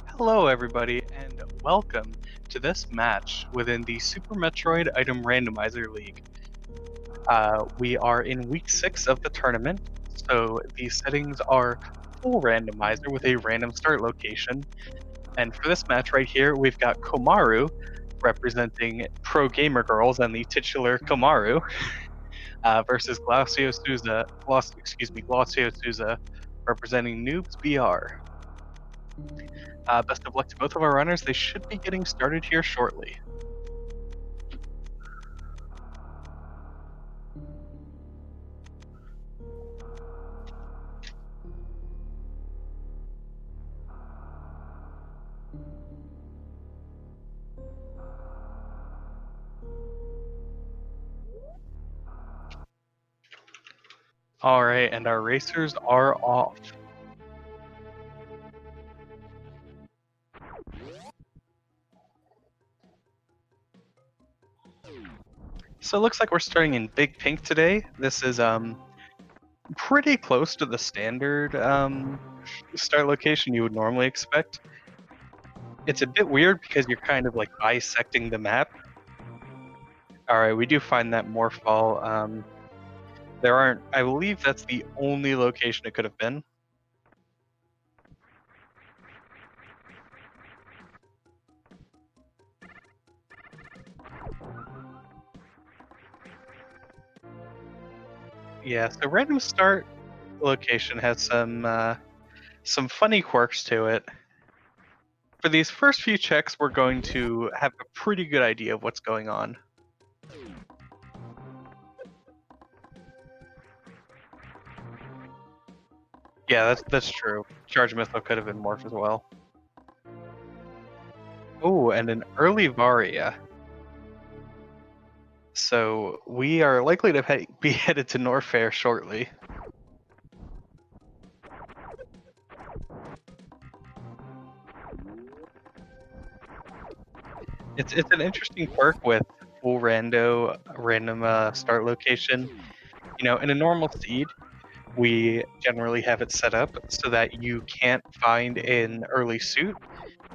Hello, everybody, and welcome to this match within the Super Metroid Item Randomizer League. We are in week 6 of the tournament, so the settings are full randomizer with a random start location. And for this match right here, we've got Komaru representing Pro Gamer Girls and the titular Komaru versus Glacio Souza representing Noobs BR. Best of luck to both of our runners. They should be getting started here shortly. Alright, and our racers are off. So it looks like we're starting in Big Pink today. This is pretty close to the standard start location you would normally expect. It's a bit weird because you're kind of like bisecting the map. Alright, we do find that Morphball. There aren't, I believe that's the only location it could have been. Yeah, so random start location has some funny quirks to it. For these first few checks, we're going to have a pretty good idea of what's going on. Yeah, that's true. Charge Missile could have been Morph as well. Oh, and an early Varia. So we are likely to be headed to Norfair shortly. It's an interesting quirk with full random start location. You know, in a normal seed, we generally have it set up so that you can't find an early suit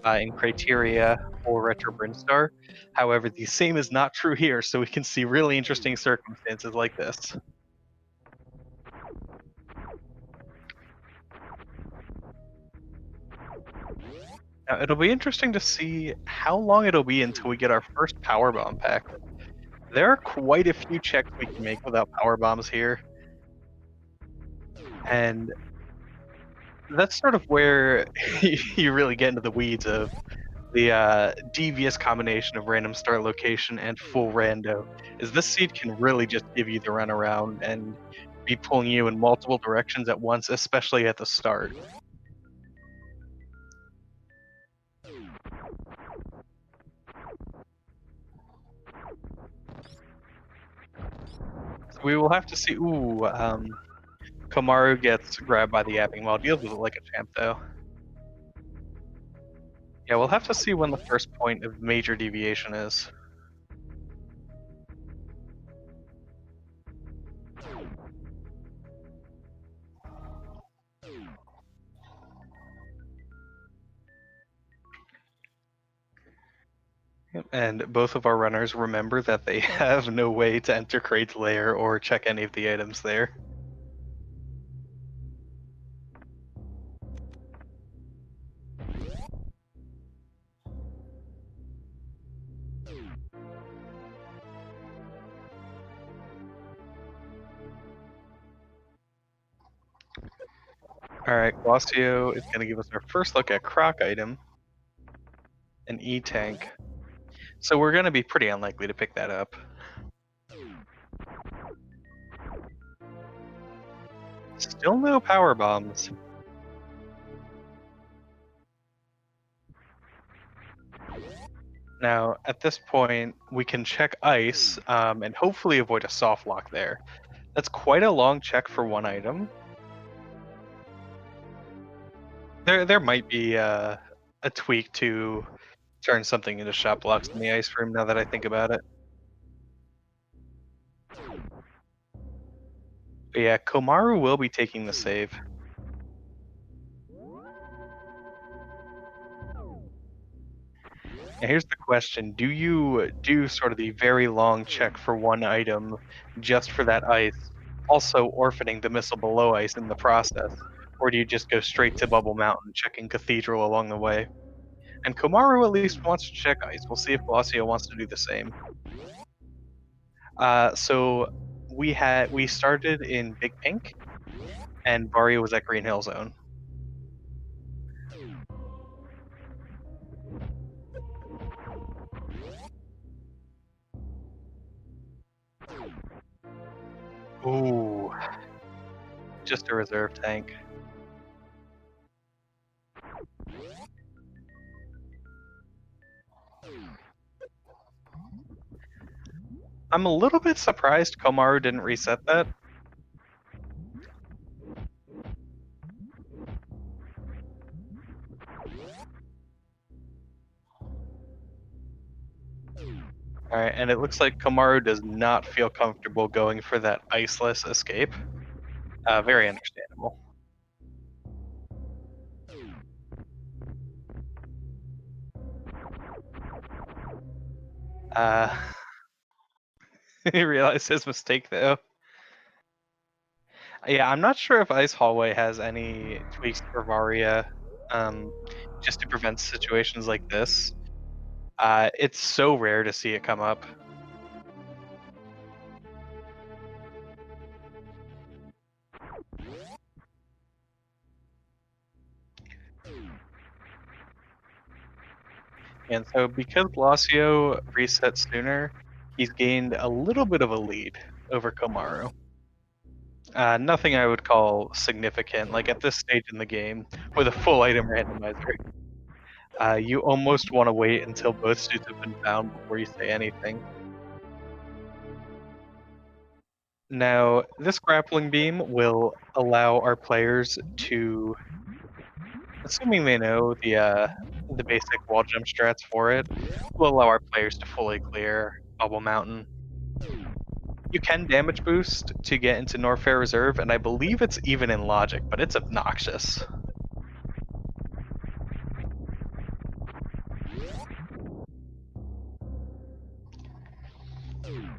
in criteria or Retro Brinstar. However, the same is not true here, so we can see really interesting circumstances like this. Now, it'll be interesting to see how long it'll be until we get our first power bomb pack. There are quite a few checks we can make without power bombs here. And that's sort of where you really get into the weeds of the devious combination of random start location and full rando. Is this seed can really just give you the runaround and be pulling you in multiple directions at once, especially at the start. So we will have to see. Ooh, Komaru gets grabbed by the yapping while deals with it like a champ, though. Yeah, we'll have to see when the first point of major deviation is. And both of our runners remember that they have no way to enter Kraid's lair or check any of the items there. Alright, Glacio is going to give us our first look at Croc item, an E-Tank. So we're going to be pretty unlikely to pick that up. Still no power bombs. Now, at this point, we can check ice and hopefully avoid a soft lock there. That's quite a long check for one item. There might be a tweak to turn something into shot blocks in the ice room now that I think about it. But yeah, Komaru will be taking the save. Now here's the question: do you do sort of the very long check for one item just for that ice, also orphaning the missile below ice in the process, or do you just go straight to Bubble Mountain, checking Cathedral along the way? And Komaru at least wants to check ice. We'll see if Glossio wants to do the same. So we started in Big Pink, and Vario was at Green Hill Zone. Ooh, just a reserve tank. I'm a little bit surprised Komaru didn't reset that. Alright, and it looks like Komaru does not feel comfortable going for that iceless escape. Very understandable. He realized his mistake though. Yeah, I'm not sure if Ice Hallway has any tweaks for Varia, just to prevent situations like this. It's so rare to see it come up. And so because Glossio resets sooner, he's gained a little bit of a lead over Komaru. Nothing I would call significant, like at this stage in the game, with a full item randomizer. You almost want to wait until both suits have been found before you say anything. Now, this grappling beam will allow our players to, assuming they know the basic wall jump strats for it, will allow our players to fully clear Bubble Mountain. You can damage boost to get into Norfair Reserve, and I believe it's even in logic, but it's obnoxious.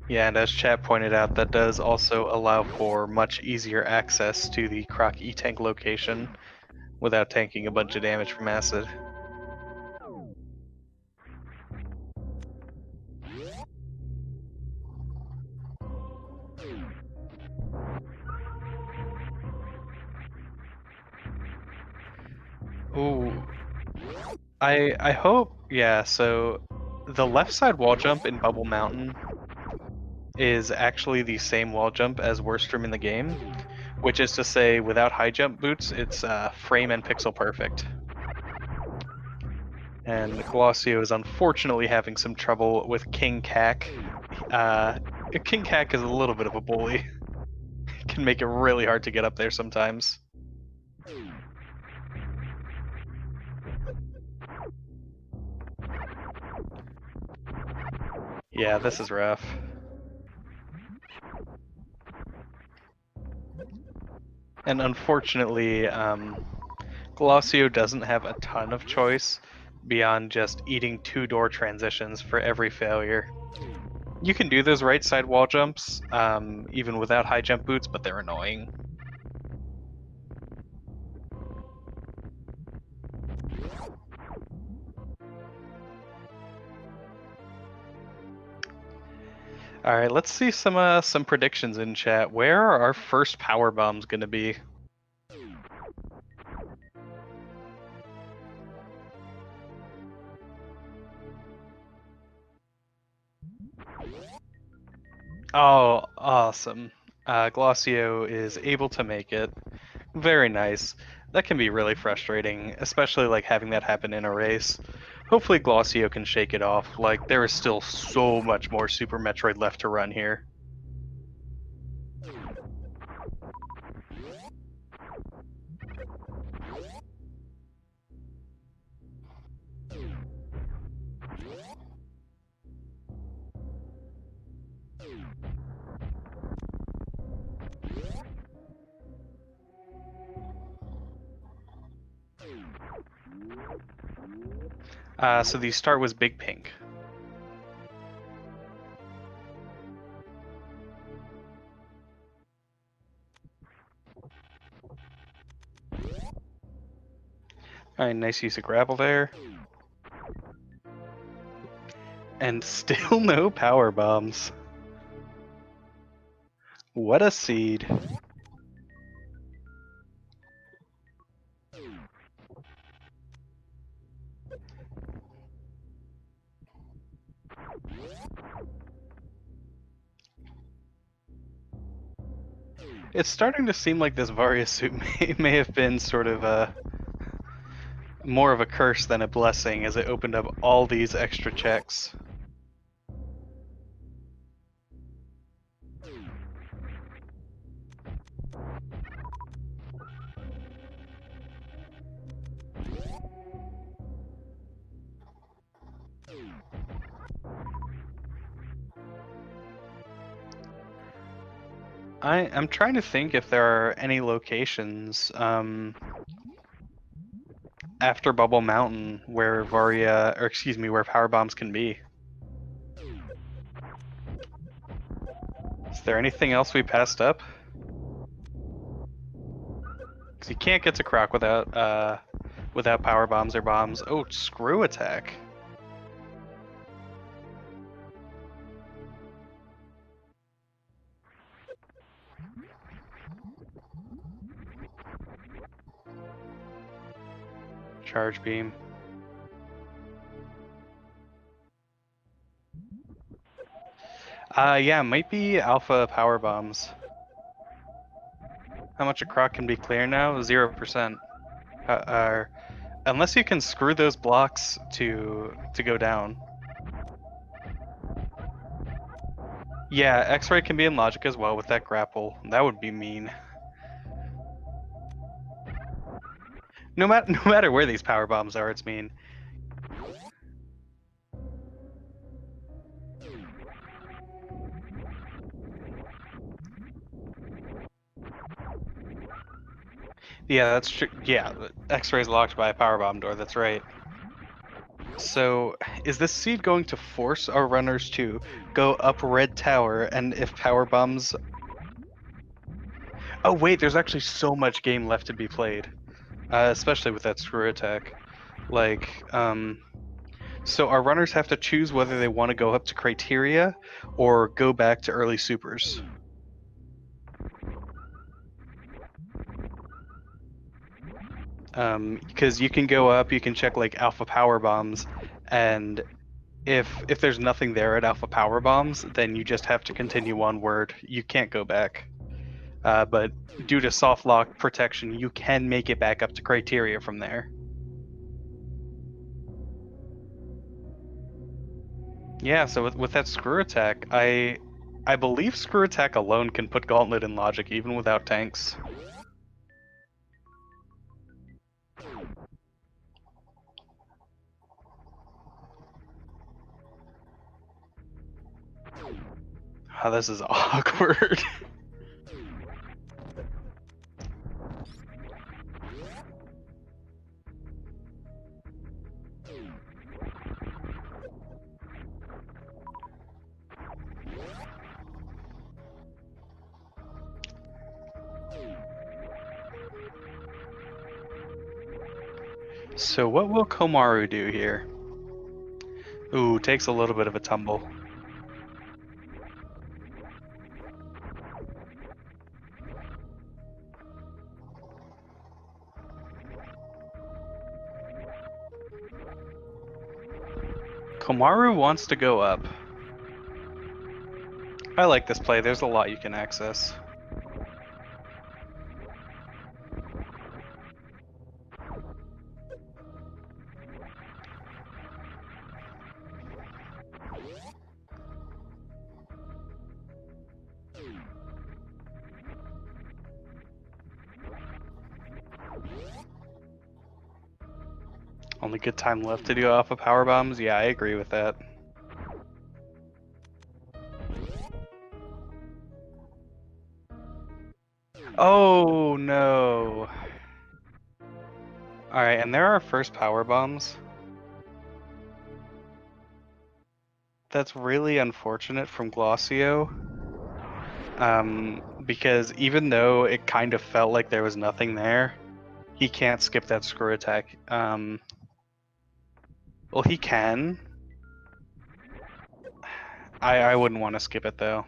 Yeah, and as chat pointed out, that does also allow for much easier access to the Croc E-Tank location without tanking a bunch of damage from acid. Ooh. I hope, yeah, so the left side wall jump in Bubble Mountain is actually the same wall jump as worst room in the game, which is to say, without high jump boots, it's frame and pixel perfect. And Glossio is unfortunately having some trouble with King Cac. King Cac is a little bit of a bully. Can make it really hard to get up there sometimes. Yeah, this is rough. And unfortunately, Glossio doesn't have a ton of choice beyond just eating two-door transitions for every failure. You can do those right side wall jumps, even without high jump boots, but they're annoying. All right, let's see some predictions in chat. Where are our first power bombs going to be? Oh, awesome. Glossio is able to make it. Very nice. That can be really frustrating, especially like having that happen in a race. Hopefully Glossio can shake it off. Like, there is still so much more Super Metroid left to run here. So the start was Big Pink. Alright, nice use of grapple there. And still no power bombs. What a seed. It's starting to seem like this Varia suit may have been sort of more of a curse than a blessing, as it opened up all these extra checks. I'm trying to think if there are any locations after Bubble Mountain where where power bombs can be. Is there anything else we passed up? Because you can't get to Croc without power bombs or bombs. Oh, screw attack. Charge beam. Yeah, might be alpha power bombs. How much a Croc can be clear now? 0%. Unless you can screw those blocks to go down. Yeah, X-ray can be in logic as well with that grapple. That would be mean. No matter where these power bombs are, it's mean. Yeah, that's true. Yeah, X-ray's locked by a power bomb door. That's right. So, is this seed going to force our runners to go up Red Tower? And if power bombs... Oh wait, there's actually so much game left to be played, especially with that screw attack. Like, so our runners have to choose whether they want to go up to criteria or go back to early supers. Because you can go up, you can check like alpha power bombs, and if there's nothing there at alpha power bombs, then you just have to continue onward. You can't go back. But due to soft lock protection, you can make it back up to criteria from there. Yeah, so with that screw attack, I believe screw attack alone can put Gauntlet in logic even without tanks. Oh, this is awkward. So what will Komaru do here? Ooh, takes a little bit of a tumble. Komaru wants to go up. I like this play, there's a lot you can access. Only good time left to do alpha power bombs? Yeah, I agree with that. Oh no. Alright, and there are first power bombs. That's really unfortunate from Glossio. Because even though it kind of felt like there was nothing there, he can't skip that screw attack. Well, he can. I wouldn't want to skip it though.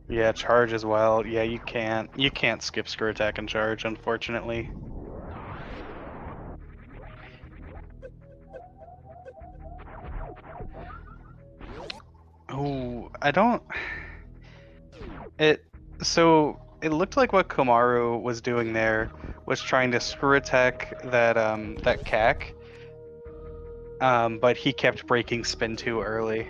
Yeah, charge as well. Yeah, you can't skip screw attack and charge, unfortunately. Oh, I don't. So it looked like what Komaru was doing there was trying to screw attack that cack, but he kept breaking spin too early.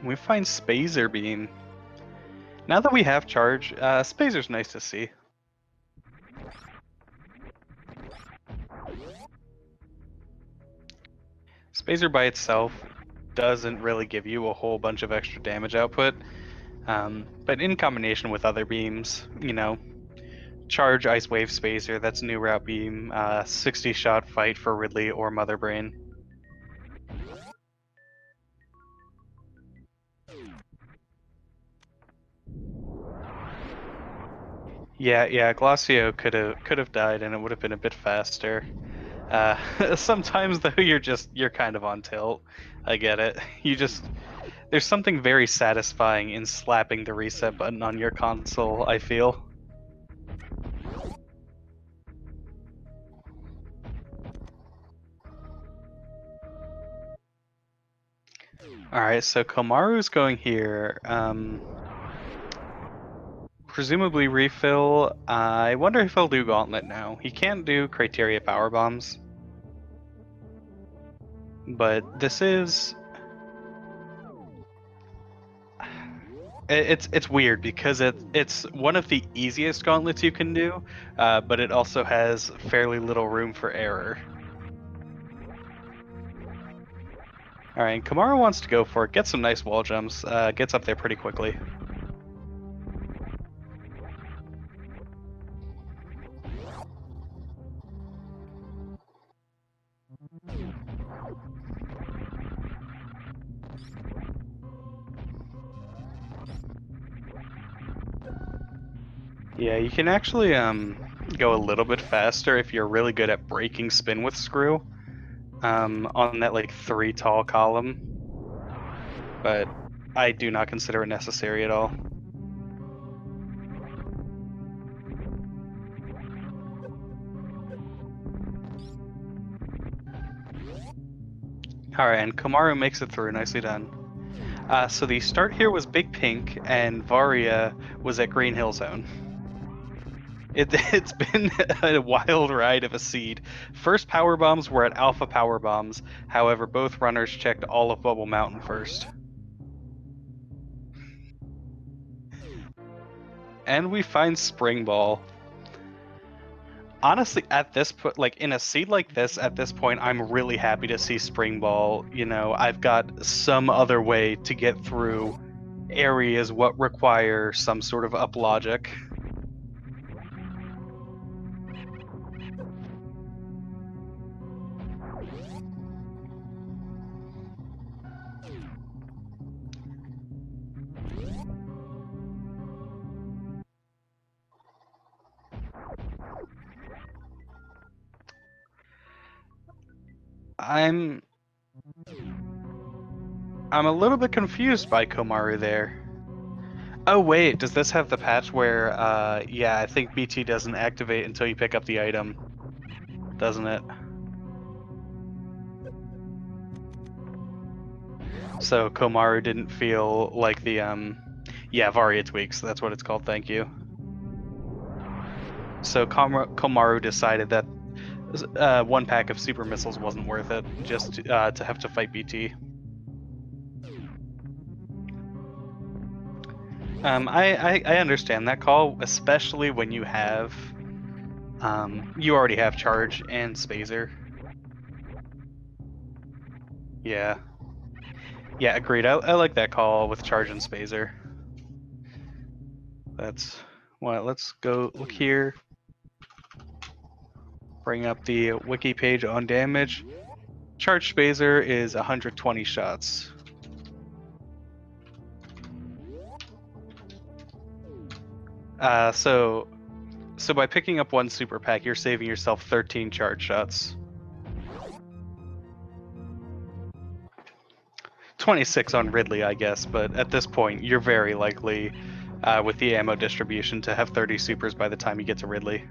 We find Spazer Beam. Now that we have charge, Spazer's nice to see. Spazer by itself doesn't really give you a whole bunch of extra damage output, but in combination with other beams, you know, charge, Ice Wave, Spazer, that's new route beam, 60 shot fight for Ridley or Mother Brain. Yeah, Glossio could have died and it would have been a bit faster. Sometimes though you're kind of on tilt. I get it. There's something very satisfying in slapping the reset button on your console, I feel. Alright, so Komaru's going here. Presumably refill. I wonder if he'll do Gauntlet now. He can't do Criteria Power Bombs. But this is... It's weird because it's one of the easiest gauntlets you can do, but it also has fairly little room for error. Alright, Komaru wants to go for it, gets some nice wall jumps, gets up there pretty quickly. Yeah, you can actually go a little bit faster if you're really good at breaking spin with screw on that like 3 tall column, but I do not consider it necessary at all. Alright, and Komaru makes it through, nicely done. So the start here was Big Pink, and Varia was at Green Hill Zone. It's been a wild ride of a seed. First power bombs were at Alpha Power Bombs, however both runners checked all of Bubble Mountain first. And we find Spring Ball. Honestly, at this point, like in a seed like this, at this point, I'm really happy to see Spring Ball. You know, I've got some other way to get through areas what require some sort of up logic. I'm a little bit confused by Komaru there. Oh wait, does this have the patch where, yeah, I think BT doesn't activate until you pick up the item, doesn't it? So Komaru didn't feel like the, yeah, Varia tweaks, that's what it's called, thank you. So Komaru decided that 1 pack of super missiles wasn't worth it, just to have to fight BT. I understand that call, especially when you have, you already have charge and Spazer. Yeah. Yeah, agreed. I like that call with charge and spazer. That's well. Let's go look here. Bring up the wiki page on damage. Charge spazer is 120 shots. So by picking up one super pack, you're saving yourself 13 charge shots. 26 on Ridley, I guess, but at this point, you're very likely, with the ammo distribution, to have 30 supers by the time you get to Ridley.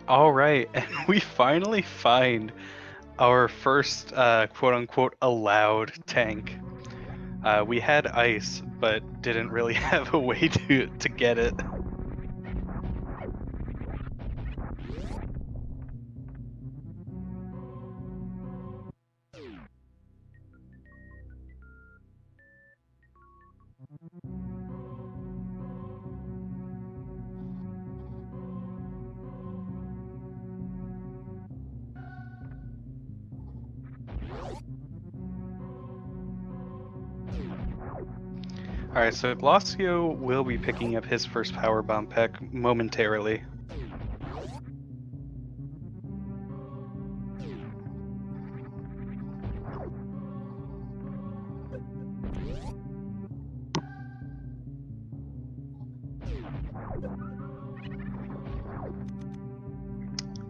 All right, and we finally find our first quote-unquote allowed tank. We had ice, but didn't really have a way to get it. Alright, so Glossio will be picking up his first power bomb pack momentarily.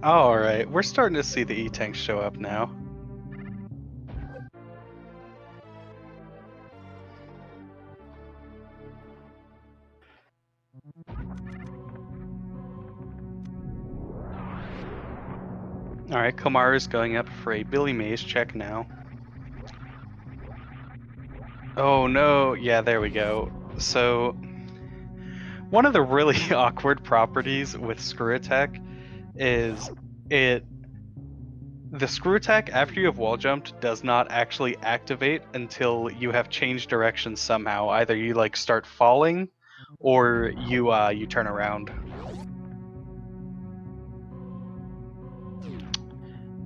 Alright, we're starting to see the E-tanks show up now. Alright, Komaru's going up for a Billy Mays check now. Oh no, yeah, there we go. So, one of the really awkward properties with screw attack is the screw attack after you have wall jumped does not actually activate until you have changed direction somehow. Either you like start falling or you turn around.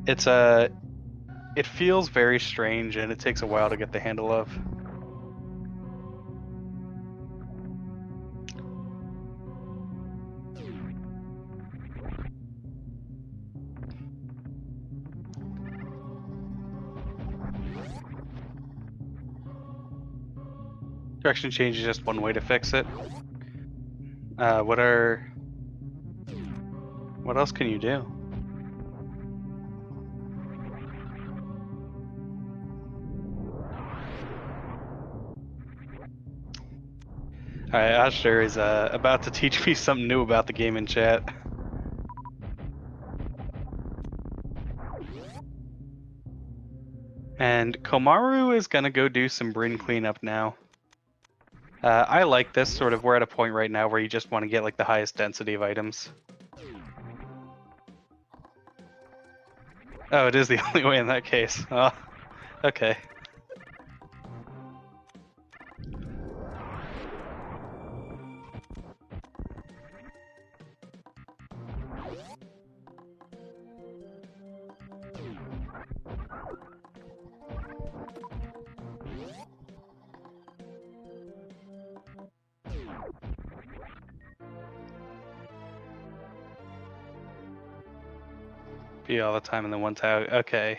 It feels very strange and it takes a while to get the handle of. Direction change is just one way to fix it. What else can you do? Alright, Asher is about to teach me something new about the game in chat. And Komaru is gonna go do some Bryn cleanup now. I like this, sort of, we're at a point right now where you just want to get like the highest density of items. Oh, it is the only way in that case. Oh, okay. Be all the time in the one tower. Okay.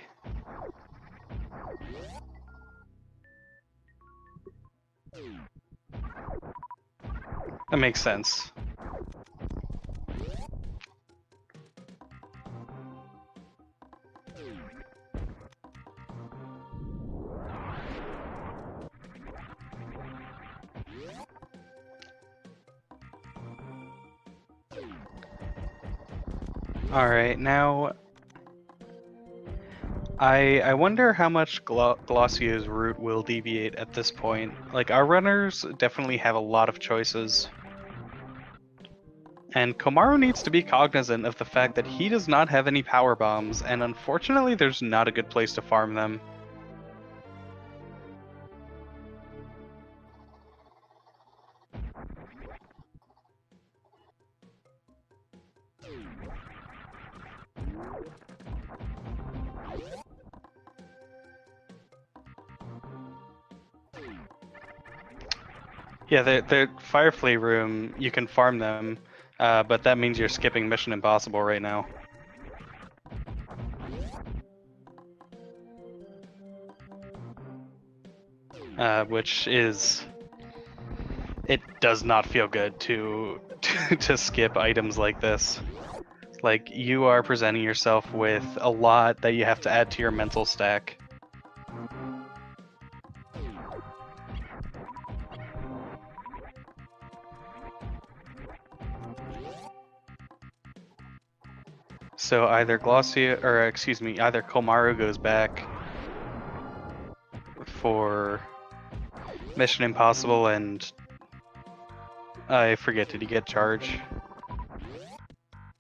That makes sense. Alright, now I wonder how much Glossio's route will deviate at this point. Like, our runners definitely have a lot of choices. And Komaru needs to be cognizant of the fact that he does not have any power bombs, and unfortunately there's not a good place to farm them. Yeah, the Firefly room, you can farm them, but that means you're skipping Mission Impossible right now. Which is... It does not feel good to skip items like this. Like, you are presenting yourself with a lot that you have to add to your mental stack. So either either Komaru goes back for Mission Impossible and I forget, did he get charge?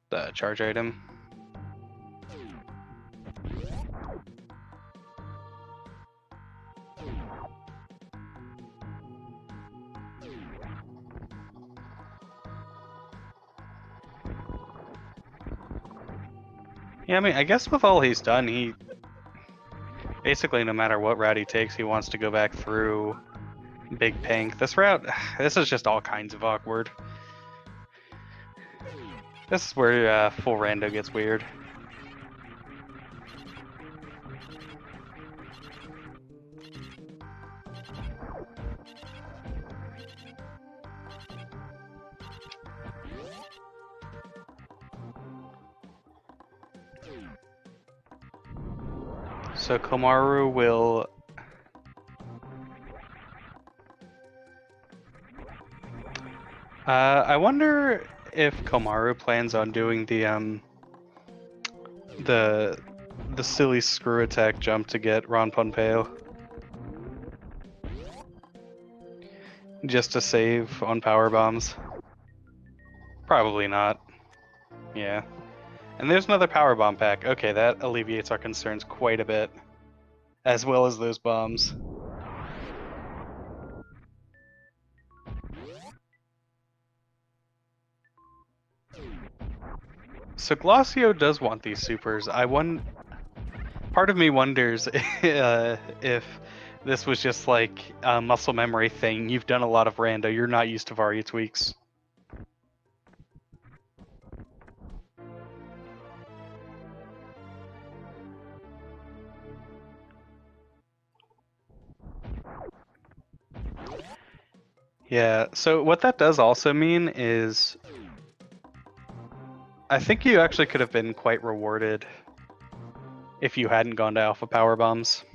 The charge item. Yeah, I mean, I guess with all he's done, he basically, no matter what route he takes, he wants to go back through Big Pink. This route, this is just all kinds of awkward. This is where full rando gets weird. So Komaru will... I wonder if Komaru plans on doing the silly screw attack jump to get Ron Pompeo. Just to save on power bombs. Probably not. Yeah. And there's another power bomb pack. Okay, that alleviates our concerns quite a bit. As well as those bombs. So Glossio does want these supers. Part of me wonders if this was just like a muscle memory thing. You've done a lot of rando, you're not used to Varia tweaks. Yeah, so what that does also mean is I think you actually could have been quite rewarded if you hadn't gone to Alpha Power Bombs.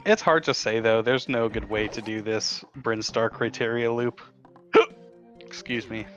It's hard to say though, there's no good way to do this Brinstar criteria loop. Excuse me.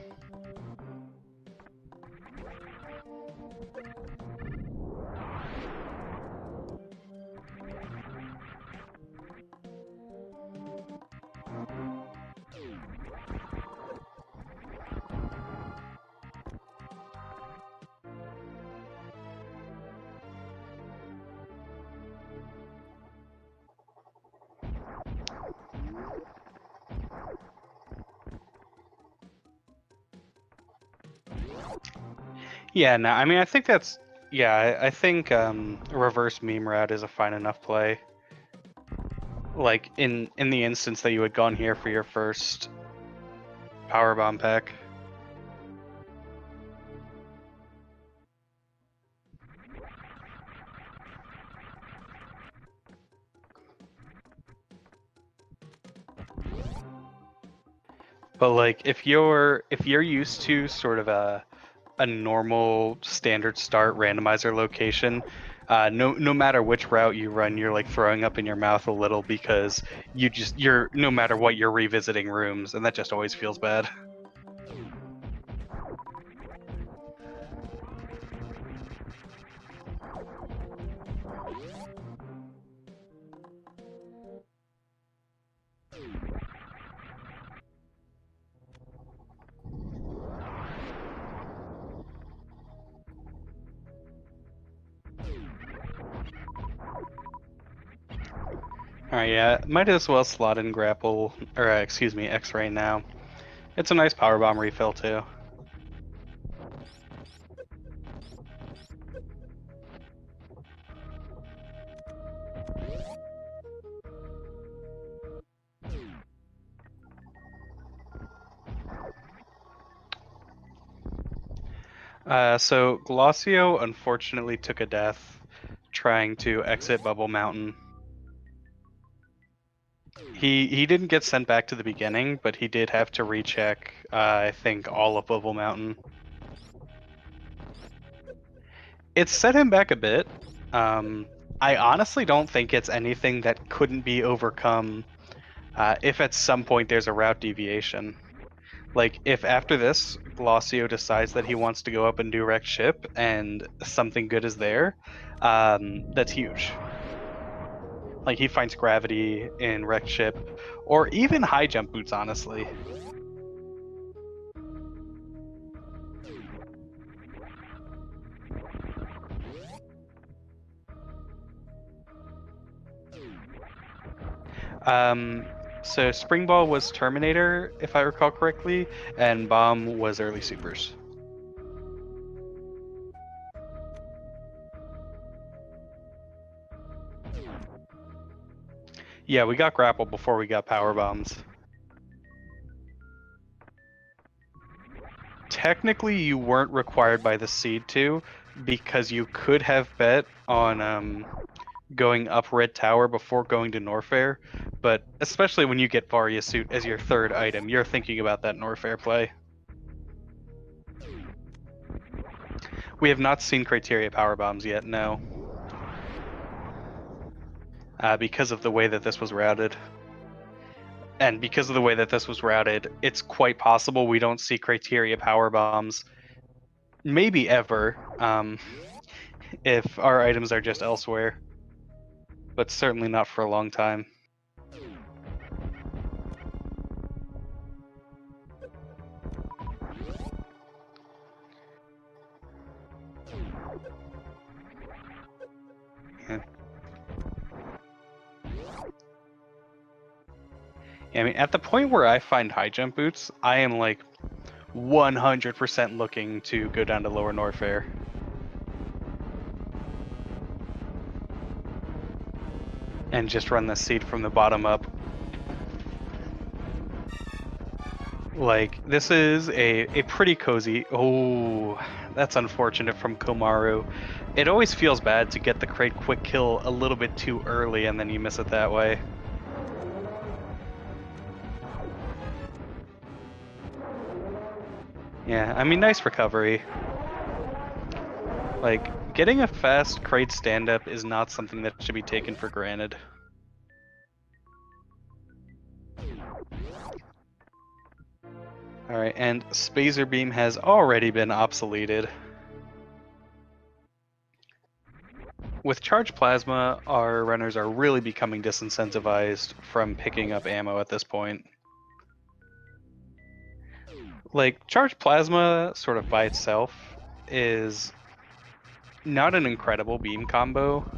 Yeah, no, I mean, I think that's... Yeah, I think reverse meme route is a fine enough play. Like, in the instance that you had gone here for your first power bomb pack. But like, if you're used to sort of a normal standard start randomizer location, no matter which route you run, you're like throwing up in your mouth a little because you're no matter what, you're revisiting rooms, and that just always feels bad. Alright, yeah, might as well slot in grapple, or excuse me, X-ray now. It's a nice power bomb refill too. So Glossio unfortunately took a death trying to exit Bubble Mountain. He didn't get sent back to the beginning, but he did have to recheck, I think, all of Bubble Mountain. It set him back a bit. I honestly don't think it's anything that couldn't be overcome if at some point there's a route deviation. Like, if after this, Glossio decides that he wants to go up and do wreck ship and something good is there, that's huge. Like, he finds gravity in wreck ship, or even high jump boots, honestly. So Spring Ball was Terminator, if I recall correctly, and Bomb was early supers. Yeah, we got grapple before we got power bombs. Technically, you weren't required by the seed to, because you could have bet on going up Red Tower before going to Norfair, but especially when you get Varia Suit as your third item, you're thinking about that Norfair play. We have not seen Criteria power bombs yet, no. Because of the way that this was routed. And because of the way that this was routed, it's quite possible we don't see Criteria power bombs, maybe ever, if our items are just elsewhere. But certainly not for a long time. Yeah, I mean, at the point where I find high jump boots, I am like 100% looking to go down to Lower Norfair. And just run the seed from the bottom up. Like, this is a pretty cozy... Oh, that's unfortunate from Komaru. It always feels bad to get the crate quick kill a little bit too early and then you miss it that way. Yeah, I mean, nice recovery. Like, getting a fast crate stand-up is not something that should be taken for granted. Alright, and Spazer Beam has already been obsoleted. With Charge Plasma, our runners are really becoming disincentivized from picking up ammo at this point. Like, Charge Plasma, sort of by itself, is not an incredible beam combo,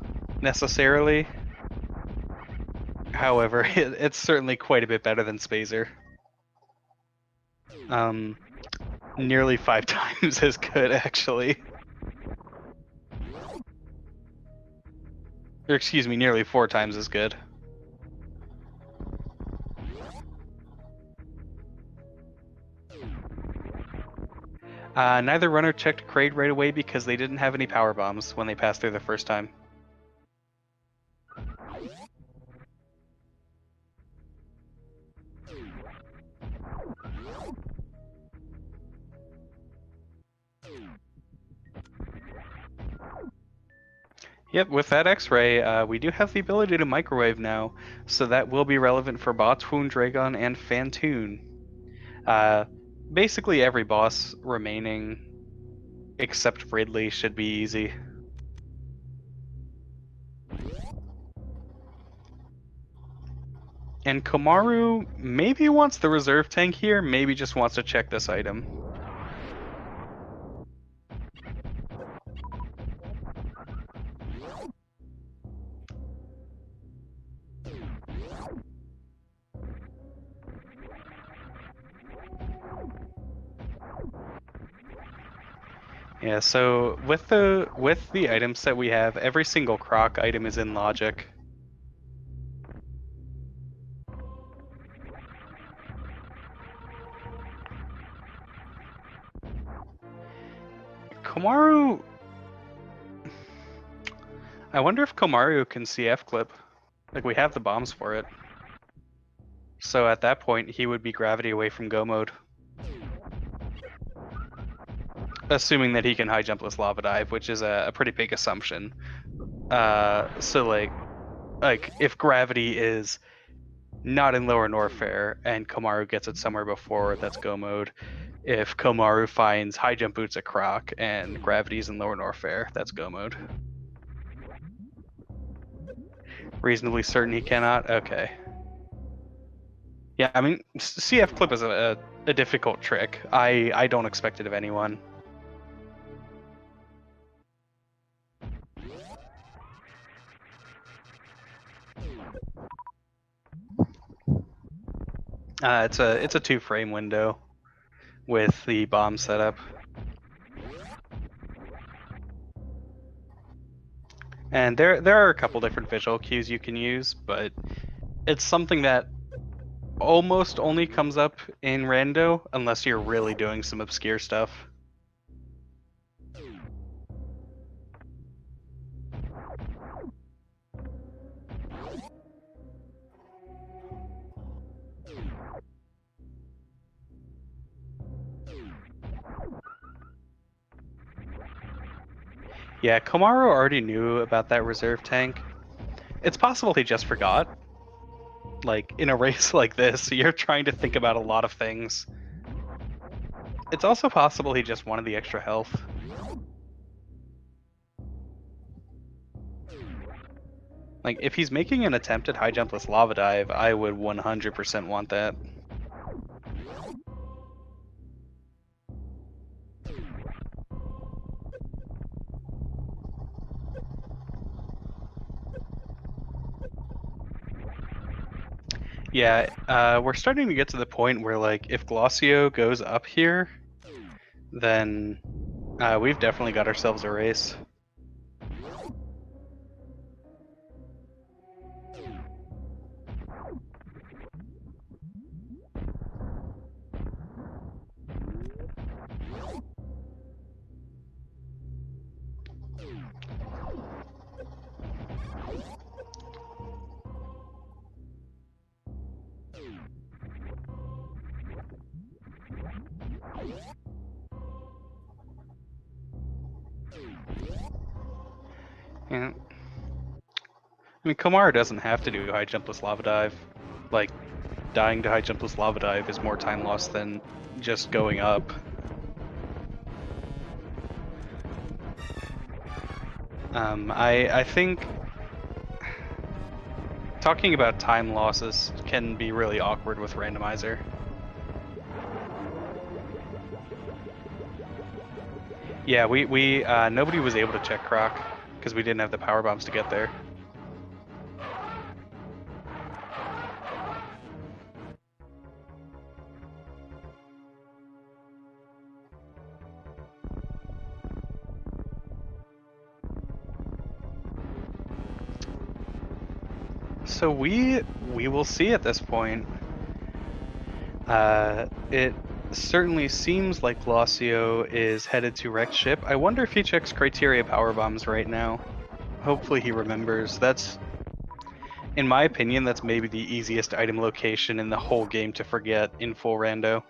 necessarily. However, it's certainly quite a bit better than Spazer. Nearly 5 times as good, actually. Or excuse me, nearly 4 times as good. Neither runner checked crate right away because they didn't have any power bombs when they passed through the first time. Yep, with that X-ray, we do have the ability to microwave now, so that will be relevant for Botwoon, Dragon, and Fantoon. Basically every boss remaining, except Ridley, should be easy. And Komaru maybe wants the reserve tank here, maybe just wants to check this item. Yeah, so with the item set we have, every single croc item is in logic. Komaru, I wonder if Komaru can CF clip. Like, we have the bombs for it. So at that point, he would be gravity away from go mode. Assuming that he can high jumpless lava dive, which is a pretty big assumption. So like if gravity is not in lower Norfair and Komaru gets it somewhere before, that's go mode. If Komaru finds high jump boots at Croc and gravity's in lower Norfair, that's go mode. Reasonably certain he cannot? Okay. Yeah, I mean, CF clip is a difficult trick. I don't expect it of anyone. It's a 2-frame window with the bomb setup. And there are a couple different visual cues you can use, but it's something that almost only comes up in Rando unless you're really doing some obscure stuff. Yeah, Komaru already knew about that reserve tank. It's possible he just forgot. Like, in a race like this, you're trying to think about a lot of things. It's also possible he just wanted the extra health. Like, if he's making an attempt at high jumpless lava dive, I would 100% want that. Yeah, we're starting to get to the point where, like, if Glossio goes up here, then we've definitely got ourselves a race. Yeah. I mean, Komaru doesn't have to do high jumpless lava dive. Like, dying to high jumpless lava dive is more time lost than just going up. I think talking about time losses can be really awkward with Randomizer. Yeah, we nobody was able to check Croc because we didn't have the power bombs to get there. So we will see at this point. It certainly seems like Glossio is headed to wrecked ship. I wonder if he checks criteria power bombs right now. Hopefully he remembers. That's, in my opinion, that's maybe the easiest item location in the whole game to forget in full rando.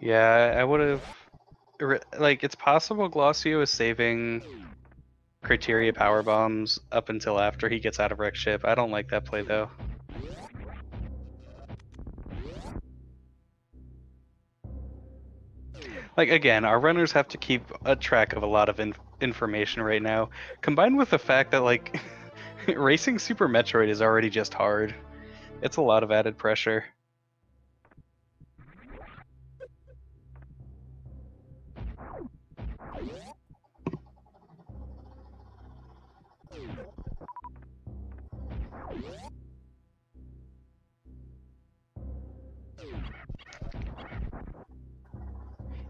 Yeah, I would have. Like, it's possible Glossio is saving criteria power bombs up until after he gets out of wreck ship. I don't like that play though. Like, again, our runners have to keep a track of a lot of information right now, combined with the fact that, like, racing Super Metroid is already just hard. It's a lot of added pressure.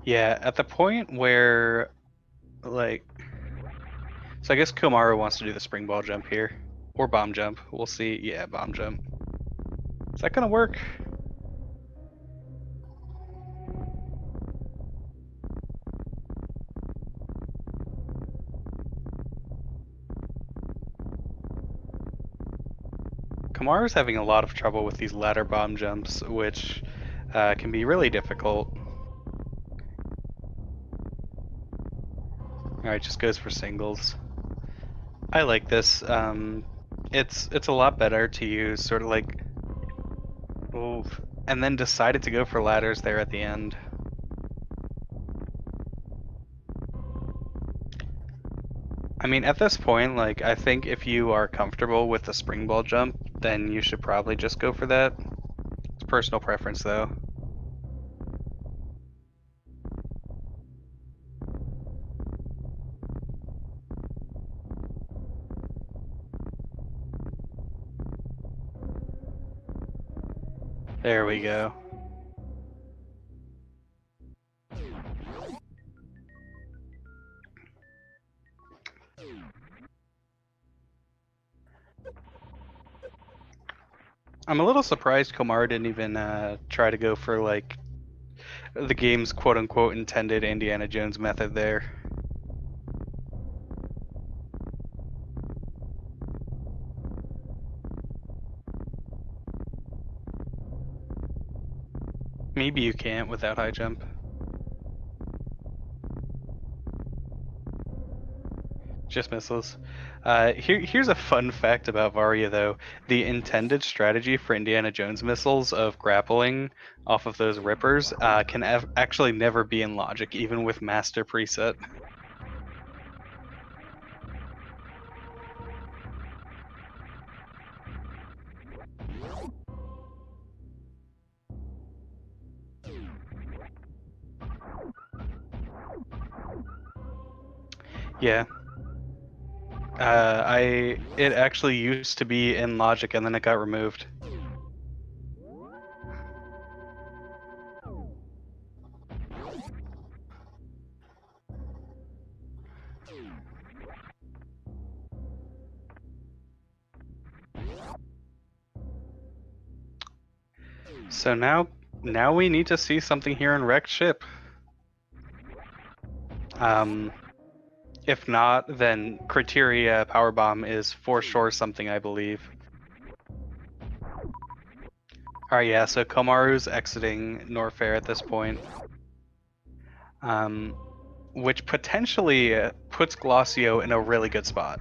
Yeah, at the point where, like... So I guess Komaru wants to do the spring ball jump here. Or bomb jump. We'll see. Yeah, bomb jump. Is that gonna work? Komaru's having a lot of trouble with these ladder bomb jumps, which can be really difficult. Alright, just goes for singles. I like this. It's a lot better to use sort of like... Oh, and then decided to go for ladders there at the end. I mean, at this point, like, I think if you are comfortable with the spring ball jump, then you should probably just go for that. It's personal preference, though. There we go. I'm a little surprised Komaru didn't even try to go for, like, the game's quote-unquote intended Indiana Jones method there. Maybe you can't without high jump. Just missiles. Here's a fun fact about Varia, though. The intended strategy for Indiana Jones missiles of grappling off of those rippers can actually never be in logic, even with master preset. Yeah. It actually used to be in logic and then it got removed. So now we need to see something here in Wrecked Ship. If not, then Criteria Powerbomb is for sure something, I believe. Alright, yeah, so Komaru's exiting Norfair at this point. Which potentially puts Glossio in a really good spot.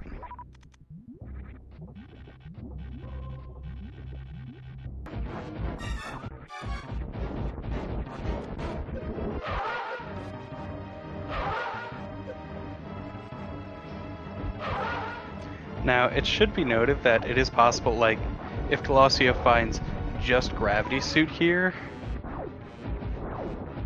Now, it should be noted that it is possible, like, if Glossio finds just Gravity Suit here,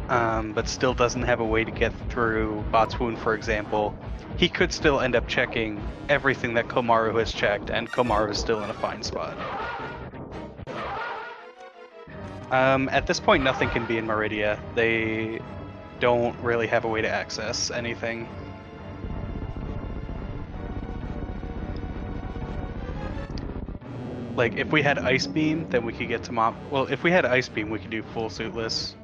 but still doesn't have a way to get through Botswoon, for example, he could still end up checking everything that Komaru has checked, and Komaru is still in a fine spot. At this point, nothing can be in Meridia. They don't really have a way to access anything. Like, if we had Ice Beam, then we could get to Mop. Well, if we had Ice Beam, we could do full suitless.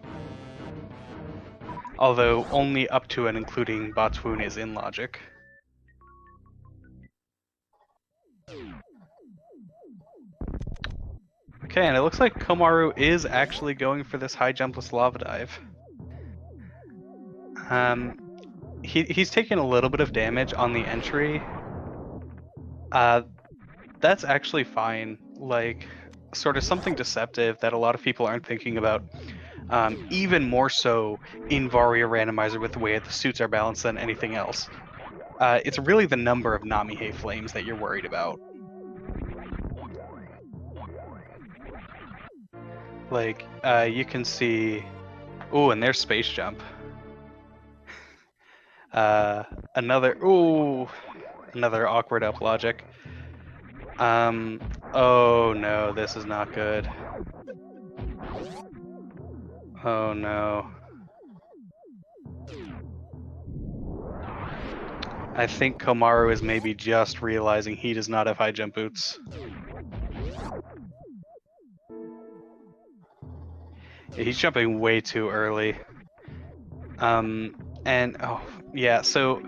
Although, only up to and including Botswoon is in logic. Okay, and it looks like Komaru is actually going for this high jumpless lava dive. He's taking a little bit of damage on the entry. That's actually fine. Like, sort of something deceptive that a lot of people aren't thinking about. Even more so in Varia Randomizer with the way the suits are balanced than anything else. It's really the number of Namihe flames that you're worried about. Like, you can see... Ooh, and there's Space Jump. Another awkward up logic. Oh no, this is not good. Oh no. I think Komaru is maybe just realizing he does not have high jump boots. Yeah, he's jumping way too early. And oh yeah, so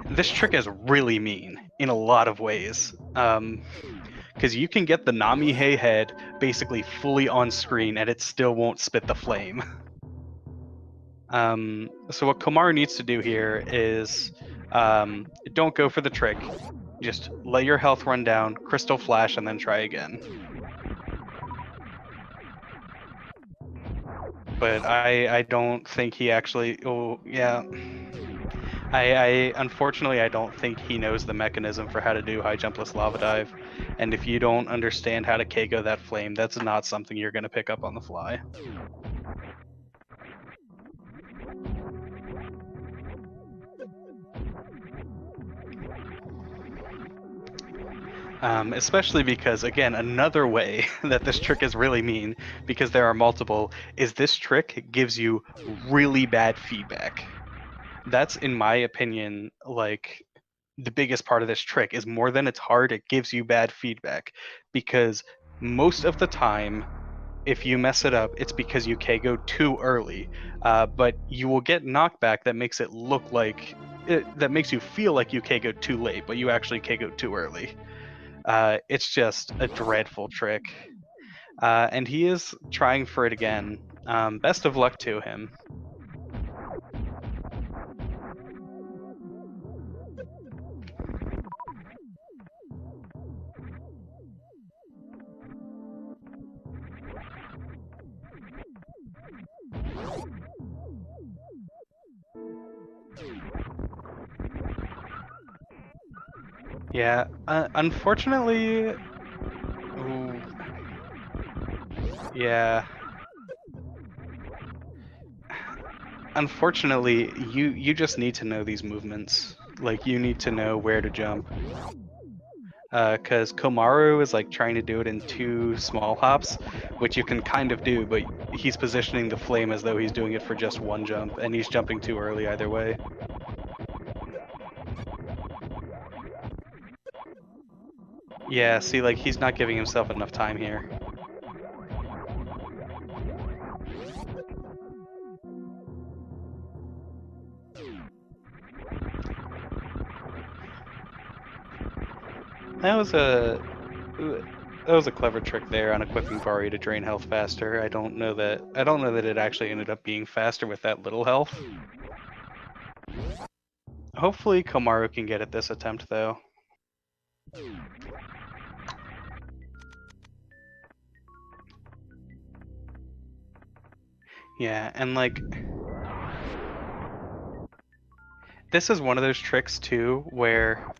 this trick is really mean in a lot of ways. Because you can get the Nami Hey head basically fully on screen and it still won't spit the flame. So what Komaru needs to do here is don't go for the trick. Just let your health run down, crystal flash, and then try again. But I don't think he actually. Oh yeah. I unfortunately I don't think he knows the mechanism for how to do high jumpless lava dive, and if you don't understand how to Keiko that flame, that's not something you're gonna pick up on the fly. Especially because, again, another way that this trick is really mean, because there are multiple, is this trick gives you really bad feedback. That's, in my opinion, like the biggest part of this trick is more than it's hard, it gives you bad feedback. Because most of the time, if you mess it up, it's because you KO too early. But you will get knockback that makes it look like that makes you feel like you KO too late, but you actually KO too early. It's just a dreadful trick. And he is trying for it again. Best of luck to him. Yeah, unfortunately... Ooh, yeah. Unfortunately, you just need to know these movements. Like, you need to know where to jump. Because Komaru is like trying to do it in 2 small hops, which you can kind of do, but he's positioning the flame as though he's doing it for just 1 jump, and he's jumping too early either way. Yeah, see, like, he's not giving himself enough time here. That was a clever trick there on equipping Vari to drain health faster. I don't know that it actually ended up being faster with that little health. Hopefully Komaru can get it this attempt though. Yeah, and like this is one of those tricks too where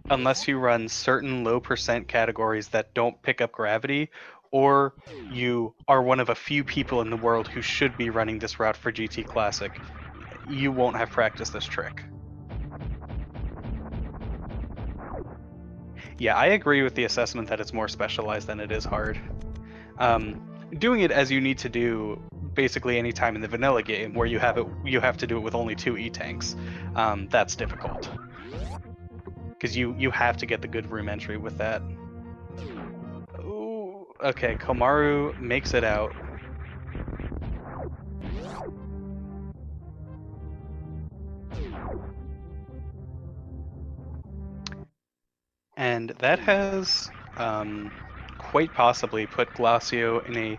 unless you run certain low percent categories that don't pick up gravity, or you are one of a few people in the world who should be running this route for GT Classic, you won't have practiced this trick. Yeah, I agree with the assessment that it's more specialized than it is hard. Doing it as you need to do basically any time in the vanilla game where you have to do it with only 2 E-tanks, that's difficult. Because you have to get the good room entry with that. Ooh, okay, Komaru makes it out. And that has quite possibly put Glacio in a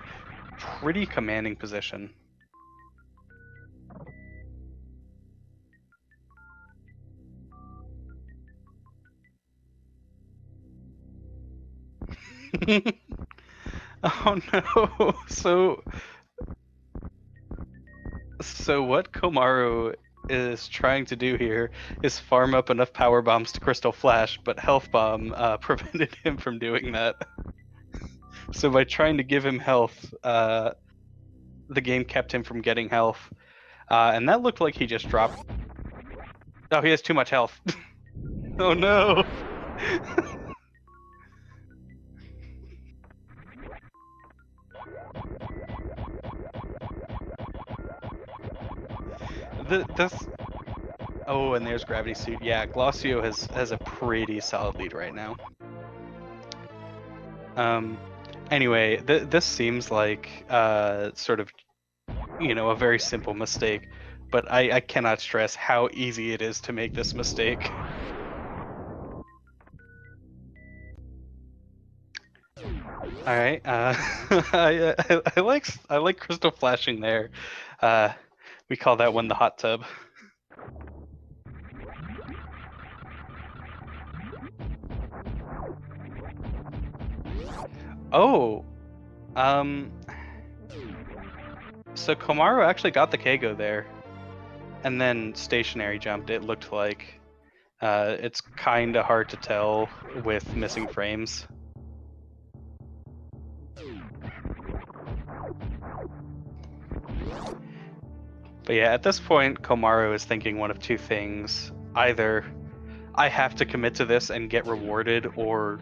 pretty commanding position. Oh no! So what Komaru is trying to do here is farm up enough power bombs to Crystal Flash, but Health Bomb prevented him from doing that. So by trying to give him health, the game kept him from getting health. And that looked like he just dropped... Oh, he has too much health. Oh no! This... Oh, and there's Gravity Suit. Yeah, Glossio has a pretty solid lead right now. Anyway, this seems like sort of, a very simple mistake, but I cannot stress how easy it is to make this mistake. All right, I like crystal flashing there. We call that one the hot tub. Oh, so Komaru actually got the Keigo there, and then stationary jumped. It looked like it's kind of hard to tell with missing frames. But yeah, at this point, Komaru is thinking one of two things. Either I have to commit to this and get rewarded, or,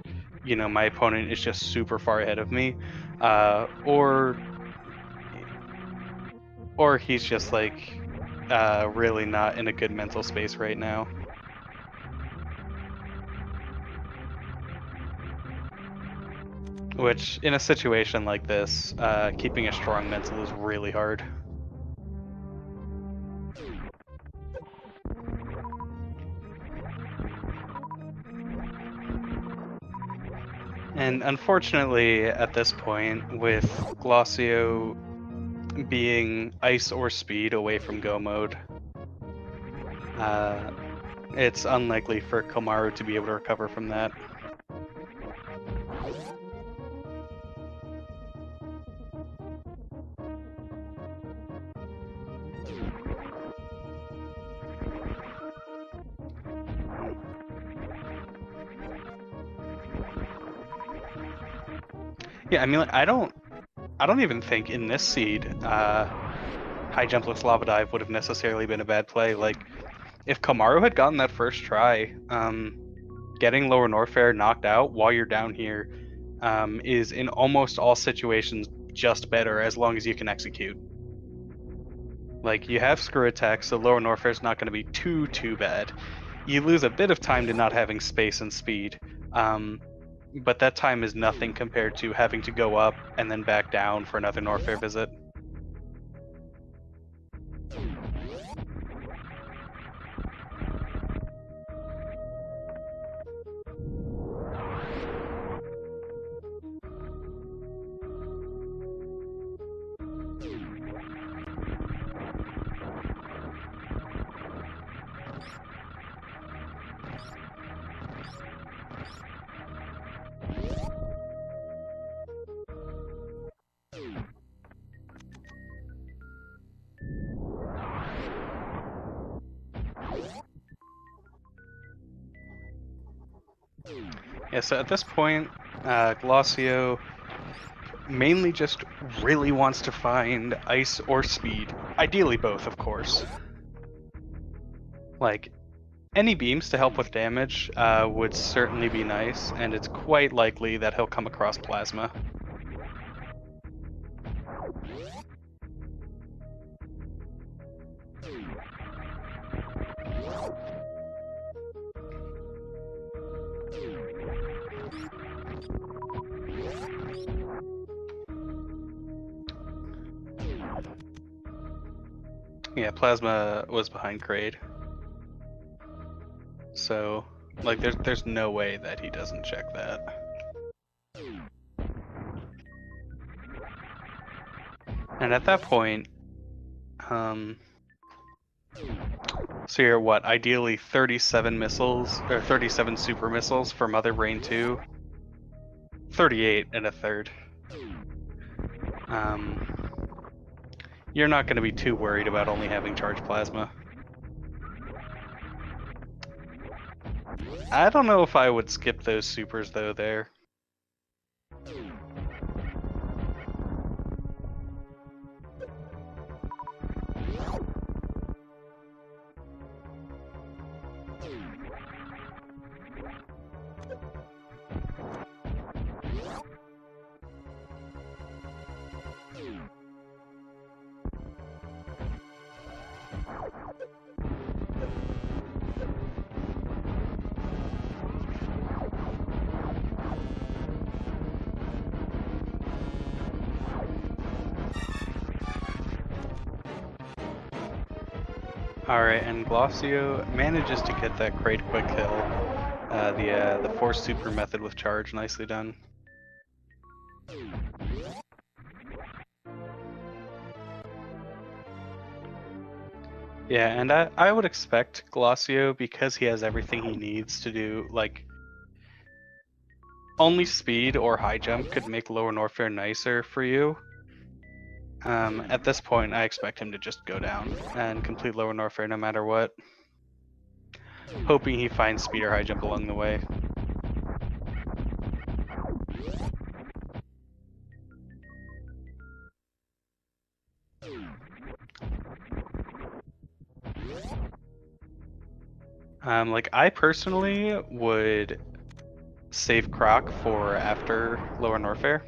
my opponent is just super far ahead of me. Or he's just like really not in a good mental space right now. Which, in a situation like this, keeping a strong mental is really hard. And unfortunately, at this point, with Glossio being ice or speed away from go mode, it's unlikely for Komaru to be able to recover from that. Yeah, I mean, like, I don't even think in this seed, high jumpless lava dive would have necessarily been a bad play. Like, if Komaru had gotten that first try, getting lower Norfair knocked out while you're down here is in almost all situations just better as long as you can execute. Like, you have screw attack, so lower Norfair is not going to be too bad. You lose a bit of time to not having space and speed. But that time is nothing compared to having to go up and then back down for another Norfair visit. Yeah, so at this point, Glossio mainly just really wants to find ice or speed. Ideally both, of course. Like, any beams to help with damage would certainly be nice, and it's quite likely that he'll come across plasma. Yeah, plasma was behind Kraid. So, like, there's no way that he doesn't check that. And at that point, so you're what? Ideally 37 missiles, or 37 super missiles for Mother Brain 2. 38 and a third. You're not going to be too worried about only having charged plasma. I don't know if I would skip those supers though there. Alright, and Glossio manages to get that great quick kill. The force super method with charge, nicely done. Yeah, and I would expect Glossio, because he has everything he needs to do, like, only speed or high jump could make lower Norfair nicer for you. At this point, I expect him to just go down and complete lower Norfair no matter what. Hoping he finds speed or high jump along the way. Like, I personally would save Croc for after lower Norfair.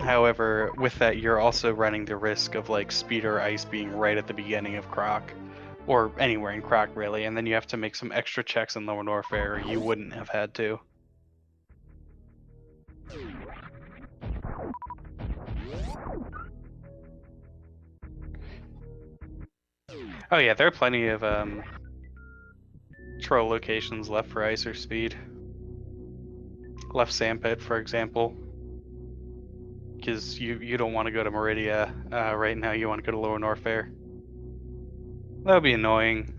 However, with that, you're also running the risk of like speed or ice being right at the beginning of Croc, or anywhere in Croc really, and then you have to make some extra checks in lower Norfair you wouldn't have had to. Oh yeah, there are plenty of troll locations left for ice or speed. Left Sandpit, for example. Because you don't want to go to Meridia right now, you want to go to lower Norfair. That would be annoying.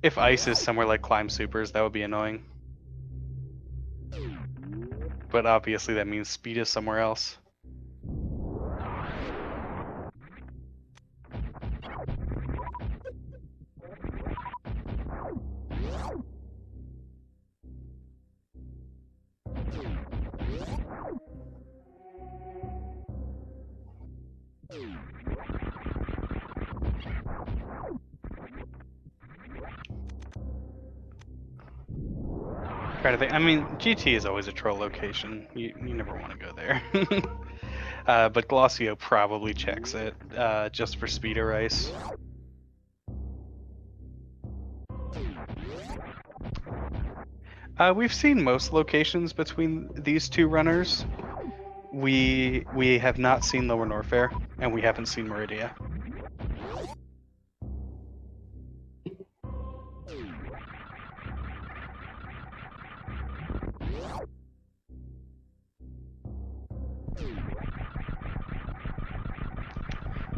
If ice is somewhere like Climb Supers, that would be annoying. But obviously that means speed is somewhere else. Try to think. I mean, GT is always a troll location. You never want to go there. But Glossio probably checks it just for speed or ice. We've seen most locations between these two runners. We have not seen lower Norfair, and we haven't seen Meridia.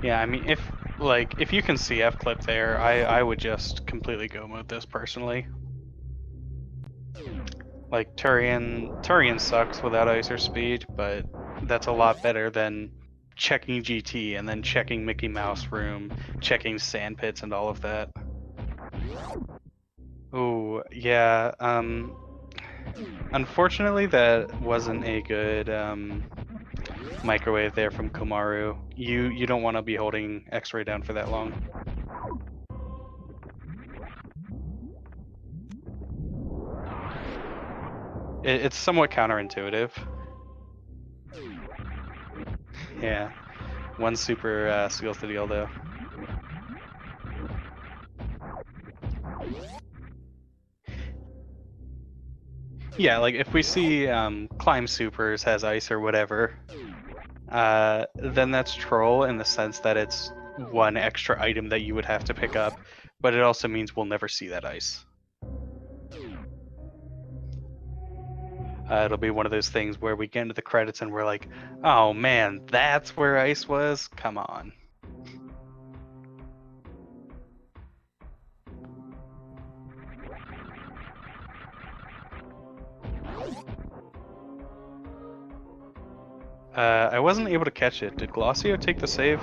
Yeah, I mean, if you can CF clip there, I would just completely go mode this personally. Like Turian sucks without ice or speed, but that's a lot better than checking GT and then checking Mickey Mouse Room, checking sand pits and all of that. Oh yeah. Unfortunately, that wasn't a good microwave there from Komaru. You don't want to be holding X-ray down for that long. It's somewhat counterintuitive. Yeah, one super seals the deal though. Yeah, like if we see Climb Supers has ice or whatever, then that's troll in the sense that it's one extra item that you would have to pick up, but it also means we'll never see that ice. It'll be one of those things where we get into the credits and we're like, oh man, that's where ice was? Come on. I wasn't able to catch it. Did Glossio take the save?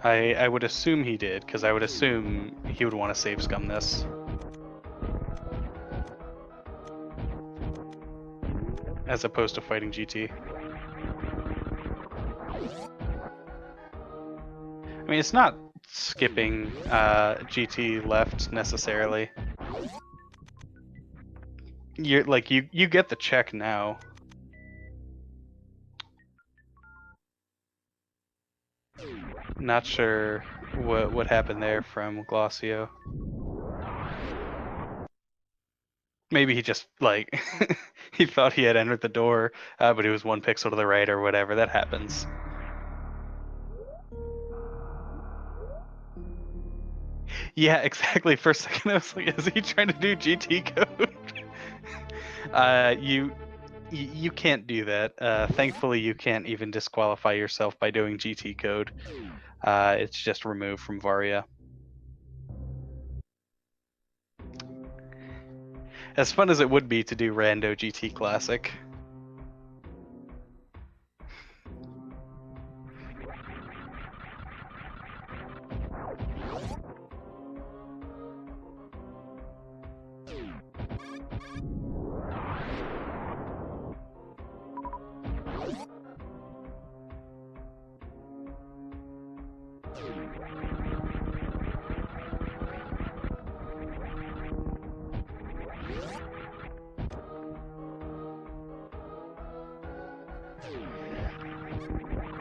I would assume he did, because I would assume he would want to save scum this. As opposed to fighting GT. I mean, it's not skipping GT left necessarily. You're like you get the check now. Not sure what happened there from Glossio. Maybe he just, like, he thought he had entered the door, but he was 1 pixel to the right or whatever. That happens. Yeah, exactly. For a second, I was like, is he trying to do GT code? You can't do that. Thankfully, you can't even disqualify yourself by doing GT code. It's just removed from Varia. As fun as it would be to do Rando GT Classic.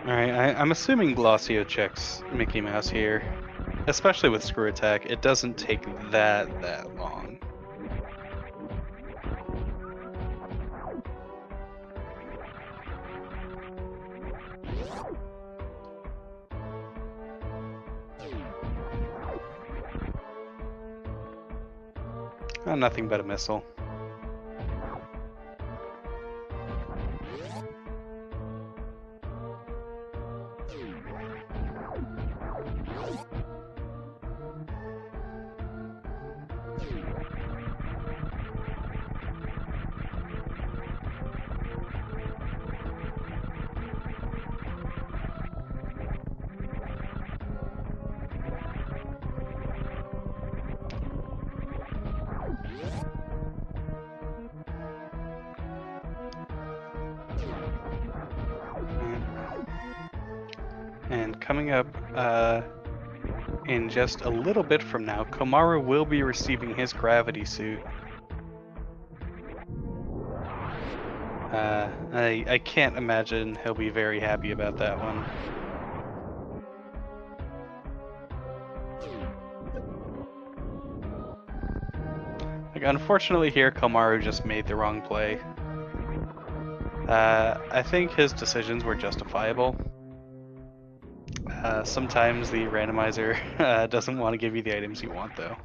Alright, I'm assuming Glossio checks Mickey Mouse here. Especially with Screw Attack, it doesn't take that long. Oh, nothing but a missile. And coming up in just a little bit from now, Komaru will be receiving his gravity suit. I can't imagine he'll be very happy about that one. Like, unfortunately here, Komaru just made the wrong play. I think his decisions were justifiable. Sometimes the randomizer doesn't want to give you the items you want, though.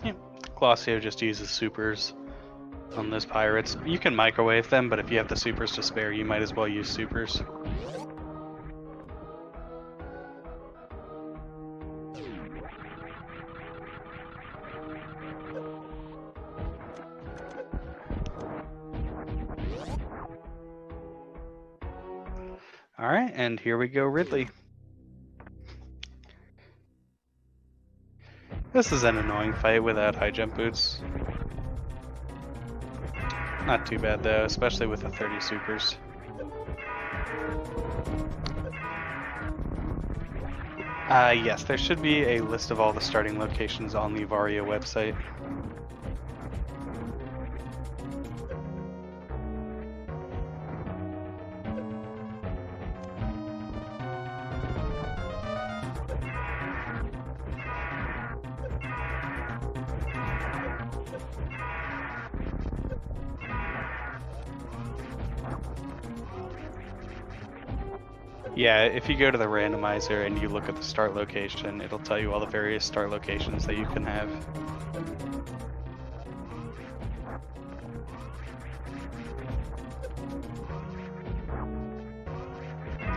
Yeah. Glossio just uses supers on those pirates. You can microwave them, but if you have the supers to spare, you might as well use supers. Alright, and here we go, Ridley. This is an annoying fight without high jump boots. Not too bad though, especially with the 30 supers. Yes, there should be a list of all the starting locations on the Varia website. Yeah, if you go to the randomizer and you look at the start location, it'll tell you all the various start locations that you can have.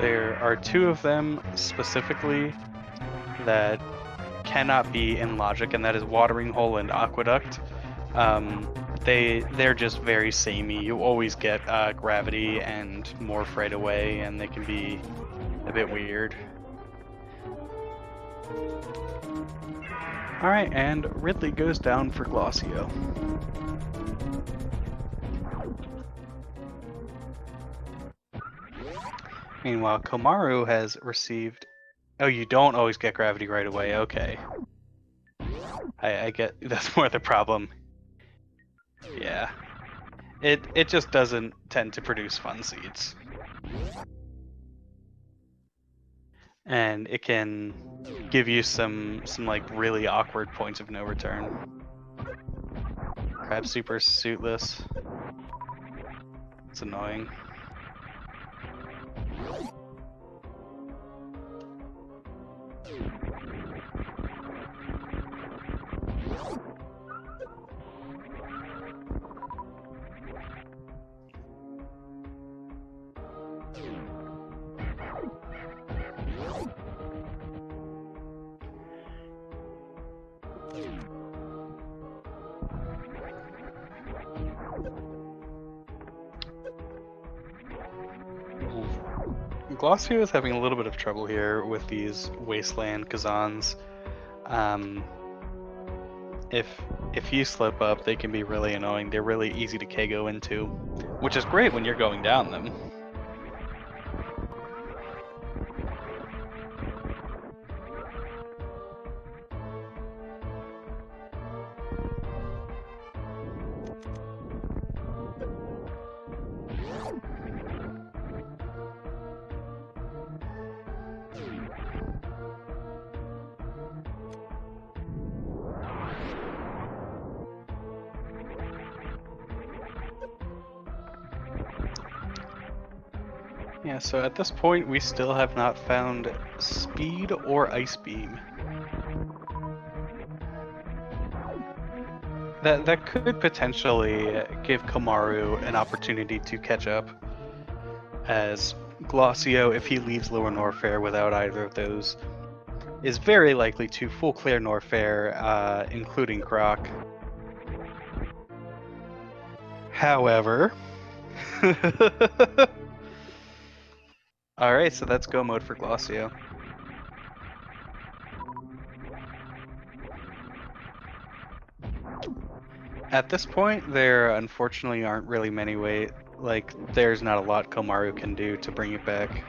There are 2 of them specifically that cannot be in logic, and that is Watering Hole and Aqueduct. They're just very samey. You always get gravity and morph right away, and they can be a bit weird. Alright, and Ridley goes down for Glossio. Meanwhile, Komaru has received Oh, you don't always get gravity right away. Okay. I get that's more the problem. Yeah. It just doesn't tend to produce fun seeds. And it can give you some like really awkward points of no return. Crab super suitless. It's annoying. Glossio is having a little bit of trouble here with these wasteland Kazans. If you slip up, they can be really annoying. They're really easy to KO into, which is great when you're going down them. Yeah, so at this point, we still have not found Speed or Ice Beam. That could potentially give Komaru an opportunity to catch up, as Glossio, if he leaves Lower Norfair without either of those, is very likely to full clear Norfair, including Croc. However... Alright, so that's go mode for Glossio. At this point, there unfortunately aren't really many ways, like, there's not a lot Komaru can do to bring it back.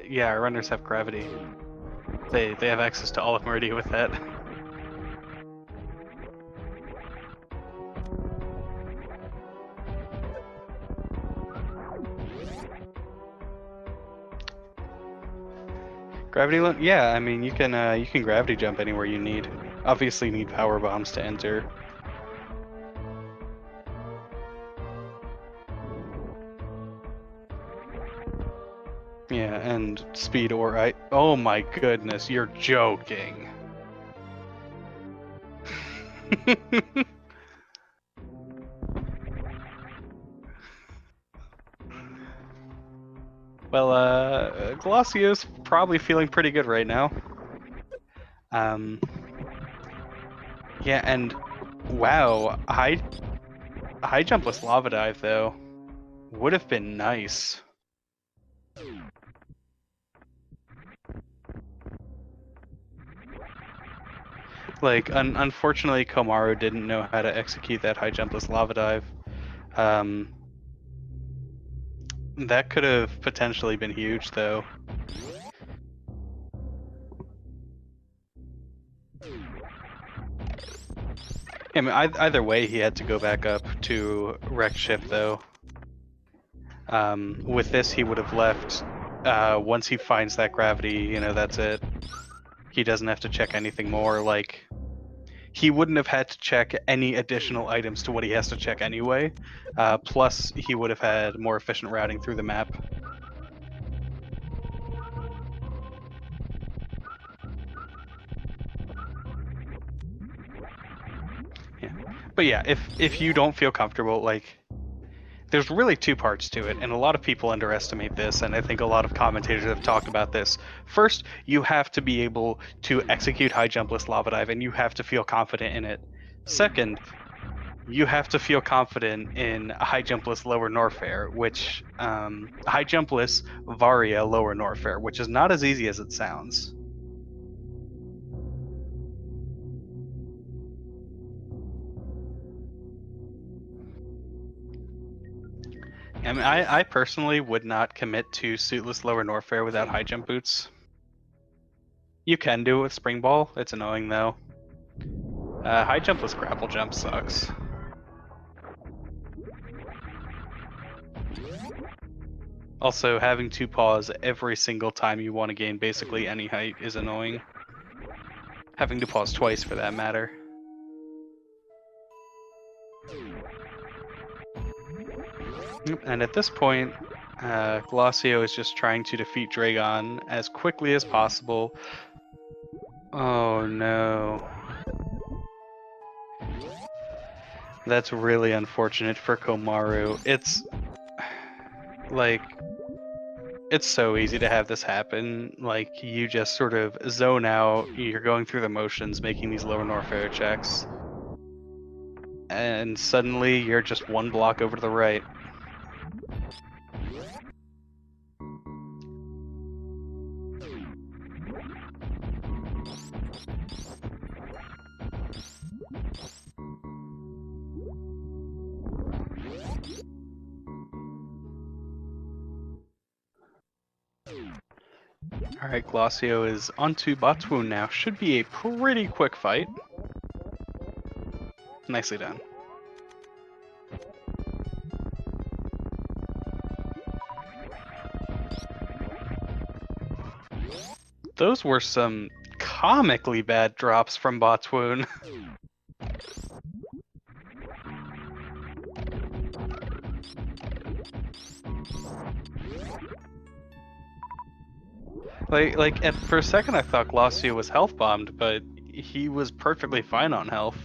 Yeah, our runners have gravity. They have access to all of Meridia with that. Gravity loan? Yeah, I mean you can gravity jump anywhere you need. Obviously, you need power bombs to enter. Yeah, and speed or I. Oh my goodness, you're joking. Well, Glossio's probably feeling pretty good right now. Yeah, and wow, high jumpless lava dive though would have been nice. Like, unfortunately, Komaru didn't know how to execute that high jumpless lava dive. That could have potentially been huge, though. I mean, either way, he had to go back up to wreck ship, though. With this, he would have left. Once he finds that gravity, you know, that's it. He doesn't have to check anything more. Like, he wouldn't have had to check any additional items to what he has to check anyway. Plus, he would have had more efficient routing through the map. Yeah. But yeah, if you don't feel comfortable, like, there's really two parts to it, and a lot of people underestimate this, and I think a lot of commentators have talked about this. First, you have to be able to execute high jumpless lava dive, and you have to feel confident in it. Second, you have to feel confident in a high jumpless lower Norfair, which high jumpless Varia lower Norfair, which is not as easy as it sounds. I mean, I personally would not commit to suitless lower Norfair without high jump boots. You can do it with spring ball. It's annoying though. High jumpless grapple jump sucks. Also, having to pause every single time you want to gain basically any height is annoying. Having to pause twice for that matter. And at this point, Glossio is just trying to defeat Dragon as quickly as possible. Oh no. That's really unfortunate for Komaru. It's like, it's so easy to have this happen. Like, you just sort of zone out, you're going through the motions, making these lower Norfair checks, and suddenly you're just one block over to the right. Alright, Glossio is onto Botswoon now. Should be a pretty quick fight. Nicely done. Those were some comically bad drops from Botswoon. For a second I thought Glossio was health bombed, but he was perfectly fine on health.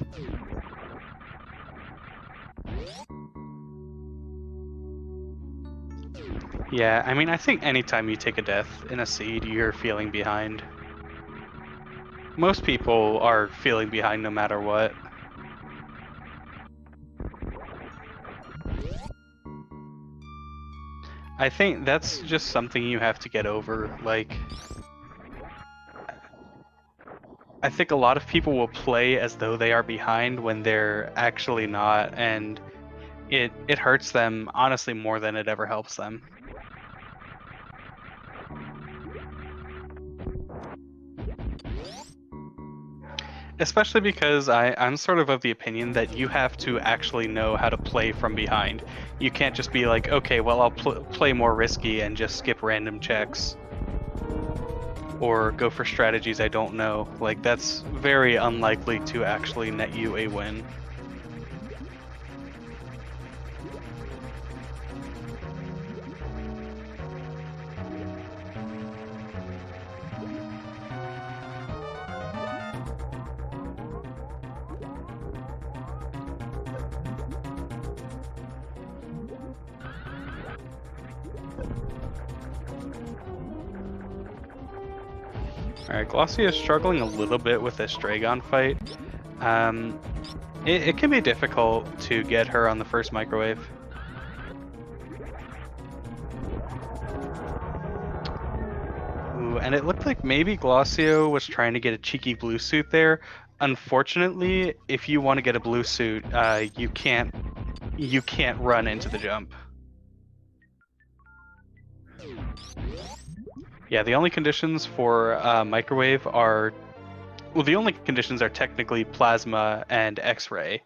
Yeah, I mean, I think anytime you take a death in a seed, you're feeling behind. Most people are feeling behind no matter what. I think that's just something you have to get over. Like, I think a lot of people will play as though they are behind when they're actually not, and it hurts them, honestly, more than it ever helps them. Especially because I'm sort of the opinion that you have to actually know how to play from behind. You can't just be like, okay, well, I'll play more risky and just skip random checks. Or go for strategies I don't know. Like, that's very unlikely to actually net you a win. Alright, Glossy is struggling a little bit with this Dragon fight. It can be difficult to get her on the first microwave. Ooh, and it looked like maybe Glossio was trying to get a cheeky blue suit there. Unfortunately, if you want to get a blue suit, you can't run into the jump. Yeah, the only conditions for microwave are, well, the only conditions are technically plasma and X-ray.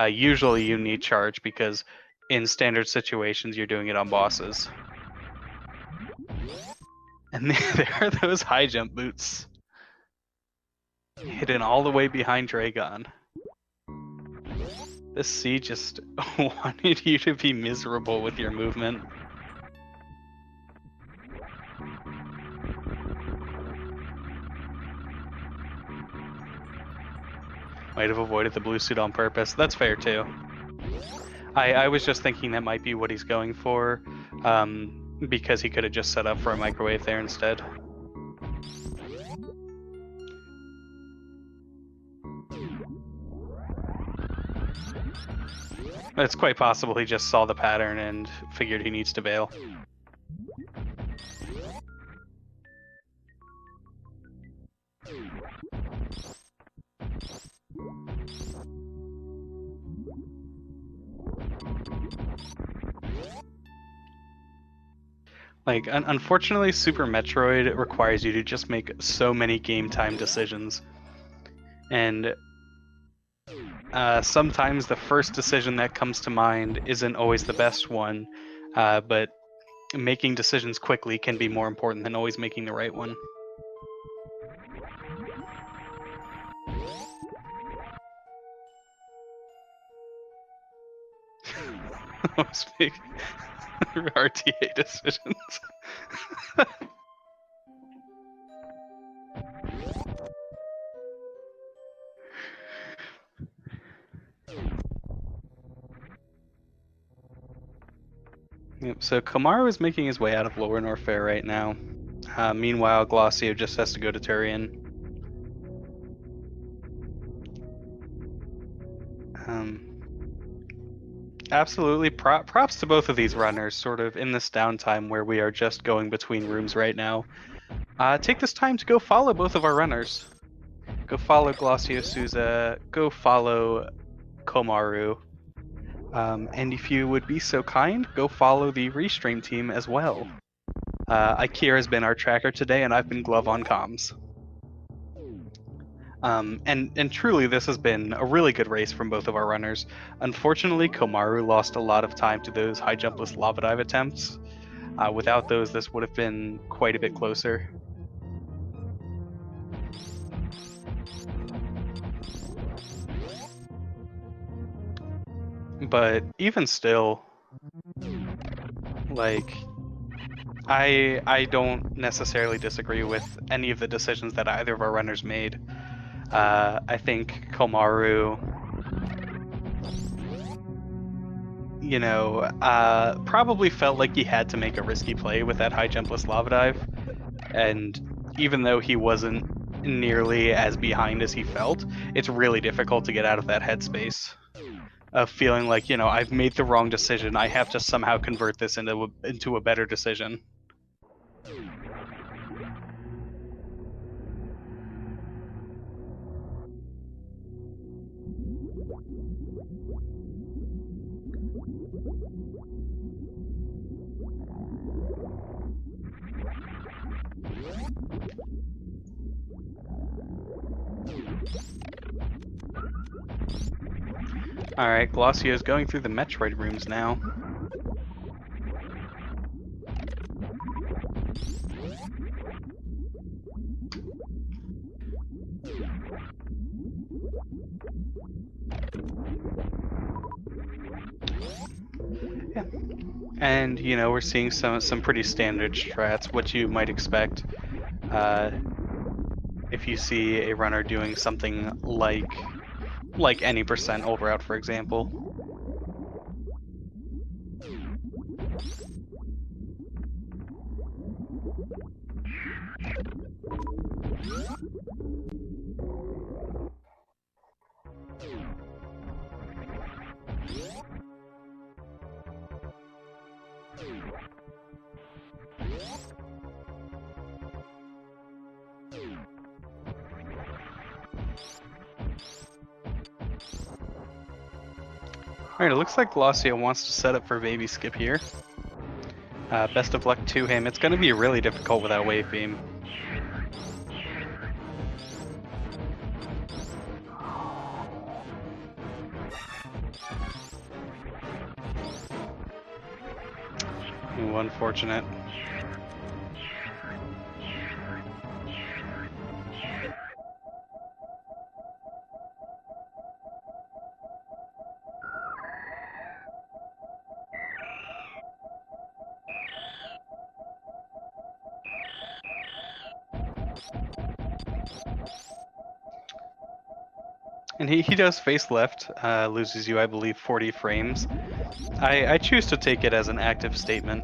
Usually you need charge because in standard situations you're doing it on bosses. And there are those high jump boots. Hidden all the way behind Dragon. This C just wanted you to be miserable with your movement. Might have avoided the blue suit on purpose. That's fair too. I was just thinking that might be what he's going for, because he could have just set up for a microwave there instead. It's quite possible he just saw the pattern and figured he needs to bail. Like, unfortunately, Super Metroid requires you to just make so many game time decisions. And sometimes the first decision that comes to mind isn't always the best one, but making decisions quickly can be more important than always making the right one. Always make RTA decisions. Yep, so Komaru is making his way out of Lower North Fair right now. Meanwhile, Glossio just has to go to Turian. Absolutely, props to both of these runners, sort of in this downtime where we are just going between rooms right now. Take this time to go follow both of our runners. Go follow Glossio Souza, go follow Komaru. And if you would be so kind, go follow the Restream team as well. Ikea has been our tracker today, and I've been Glove on comms. And truly, this has been a really good race from both of our runners. Unfortunately, Komaru lost a lot of time to those high jumpless lava dive attempts. Without those, this would have been quite a bit closer. But even still, like, I don't necessarily disagree with any of the decisions that either of our runners made. I think Komaru, probably felt like he had to make a risky play with that high jumpless lava dive. And even though he wasn't nearly as behind as he felt, it's really difficult to get out of that headspace of feeling like, I've made the wrong decision. I have to somehow convert this into a better decision. Alright, Glossio is going through the Metroid rooms now. Yeah. And, we're seeing some pretty standard strats, what you might expect. If you see a runner doing something like any percent over out, for example. Alright, it looks like Glossio wants to set up for Baby Skip here. Best of luck to him. It's going to be really difficult without Wave Beam. Ooh, unfortunate. And he does face left, loses you, I believe, 40 frames. I choose to take it as an active statement.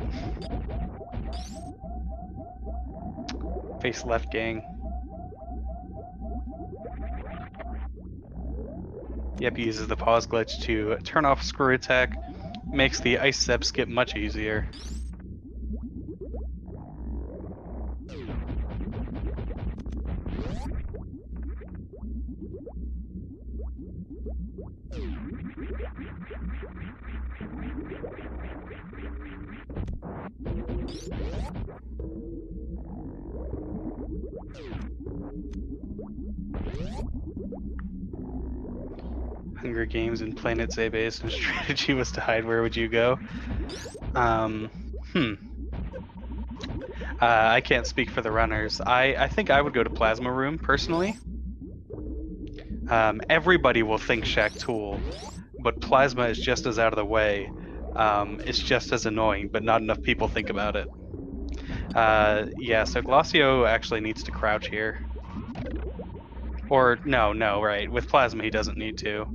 Face left gang. Yep, he uses the pause glitch to turn off screw attack, makes the ice step skip much easier. Hunger Games and Planet Zebe's strategy was to hide. Where would you go? I can't speak for the runners. I think I would go to Plasma Room, personally. Everybody will think Shack Tool, but Plasma is just as out of the way. It's just as annoying, but not enough people think about it. Yeah, so Glacio actually needs to crouch here. Or, no, right. With Plasma, he doesn't need to.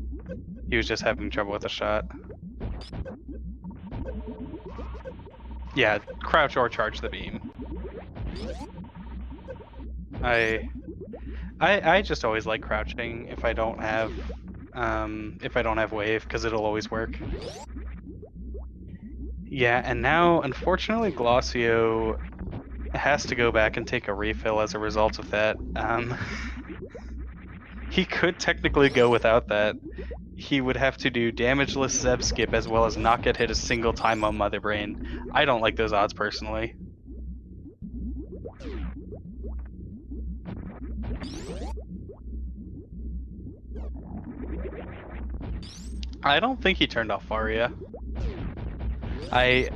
He was just having trouble with the shot. Yeah, crouch or charge the beam. I just always like crouching if I don't have wave, because it'll always work. Yeah, and now unfortunately Glacio has to go back and take a refill as a result of that. He could technically go without that. He would have to do damageless Zeb skip as well as not get hit a single time on Mother Brain. I don't like those odds personally. I don't think he turned off Faria. I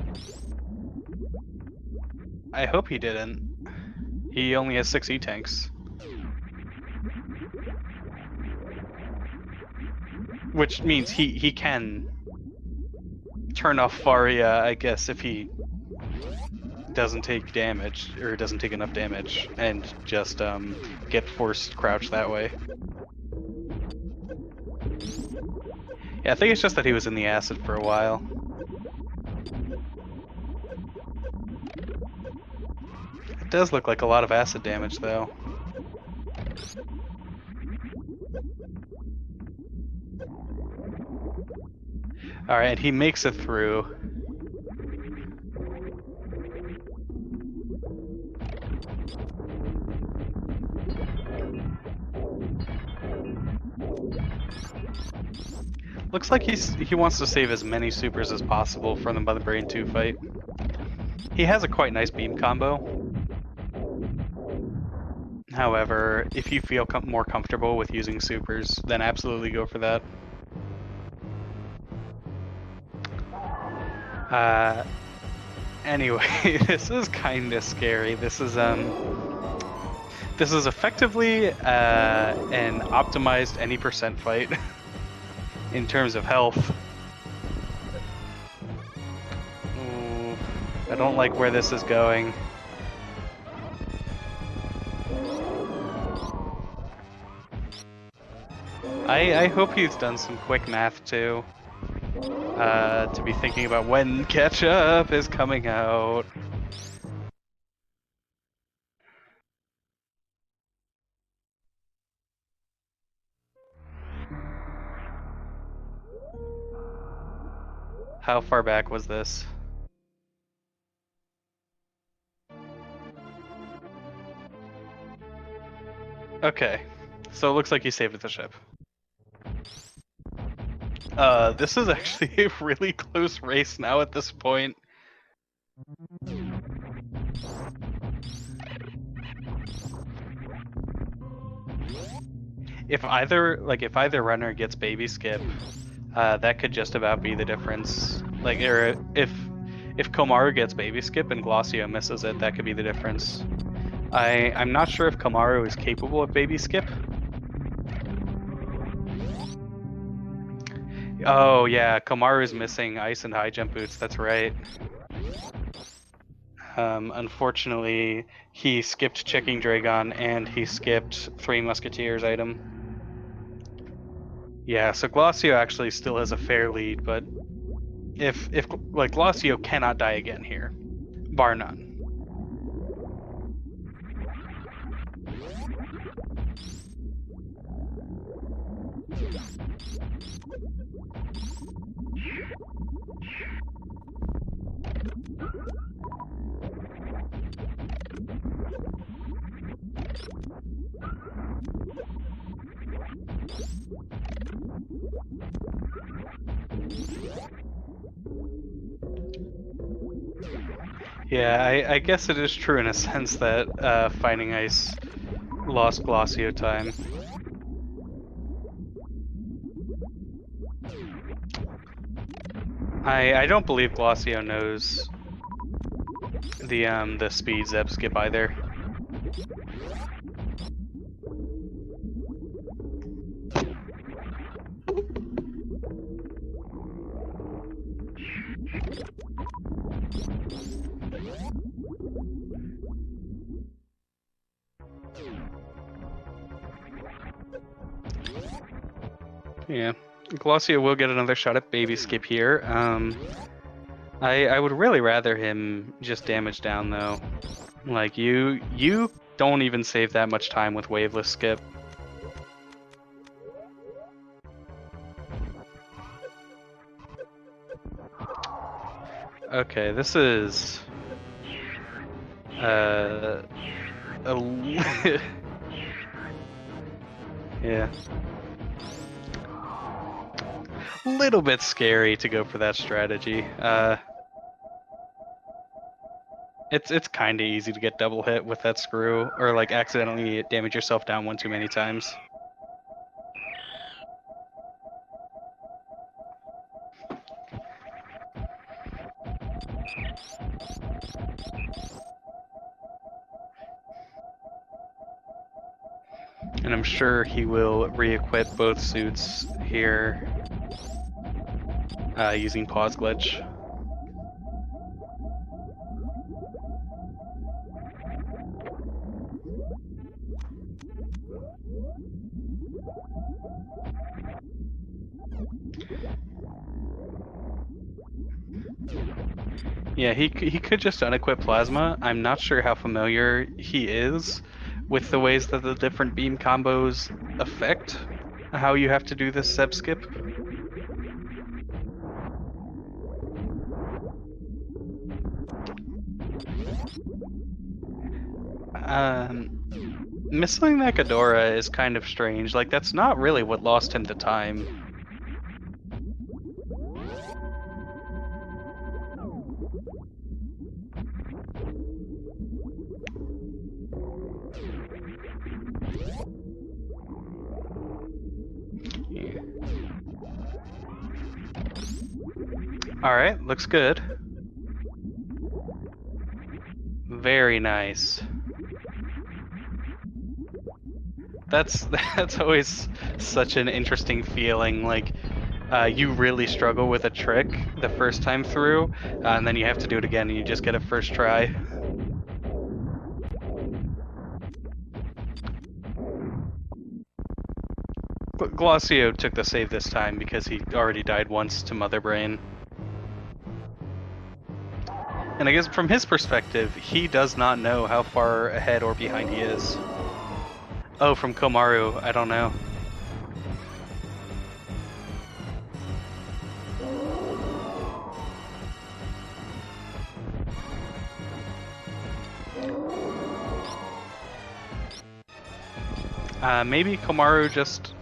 hope he didn't. He only has 6 E-tanks. Which means he can turn off Faria, I guess, if he doesn't take damage, or doesn't take enough damage, and just get forced crouch that way. Yeah, I think it's just that he was in the acid for a while. It does look like a lot of acid damage, though. Alright, he makes it through. Looks like he wants to save as many supers as possible from the Mother Brain 2 fight. He has a quite nice beam combo. However, if you feel more comfortable with using supers, then absolutely go for that. Anyway, this is kind of scary. This is effectively an optimized any percent fight in terms of health. Ooh, I don't like where this is going. I hope he's done some quick math too. To be thinking about when ketchup is coming out. How far back was this? Okay, so it looks like he saved the ship. This is actually a really close race now at this point. If either runner gets baby skip, that could just about be the difference. Like, or if Komaru gets baby skip and Glacio misses it, that could be the difference. I'm not sure if Komaru is capable of baby skip. Oh yeah, Komaru is missing ice and high jump boots, that's right. Unfortunately, he skipped checking Dragon and he skipped 3 Musketeers item. Yeah, so Glacio actually still has a fair lead, but if like Glacio cannot die again here, bar none. Yeah, I guess it is true in a sense that Finding Ice lost Glossio time. I don't believe Glossio knows the speed Zeb skip either. Yeah, Glossio will get another shot at baby skip here. I would really rather him just damage down though. Like you don't even save that much time with waveless skip. Okay, this is yeah. A little bit scary to go for that strategy. It's kind of easy to get double hit with that screw, or like accidentally damage yourself down one too many times. And I'm sure he will re-equip both suits here using pause glitch. Yeah, he could just unequip Plasma. I'm not sure how familiar he is with the ways that the different beam combos affect how you have to do this Zeb skip. Missing that Ghidorah is kind of strange. Like, that's not really what lost him the time. Yeah. Alright, looks good. Very nice. That's always such an interesting feeling. Like, you really struggle with a trick the first time through, and then you have to do it again, and you just get a first try. Glossio took the save this time because he already died once to Mother Brain. And I guess from his perspective, he does not know how far ahead or behind he is. Oh, from Komaru, I don't know. Maybe Komaru just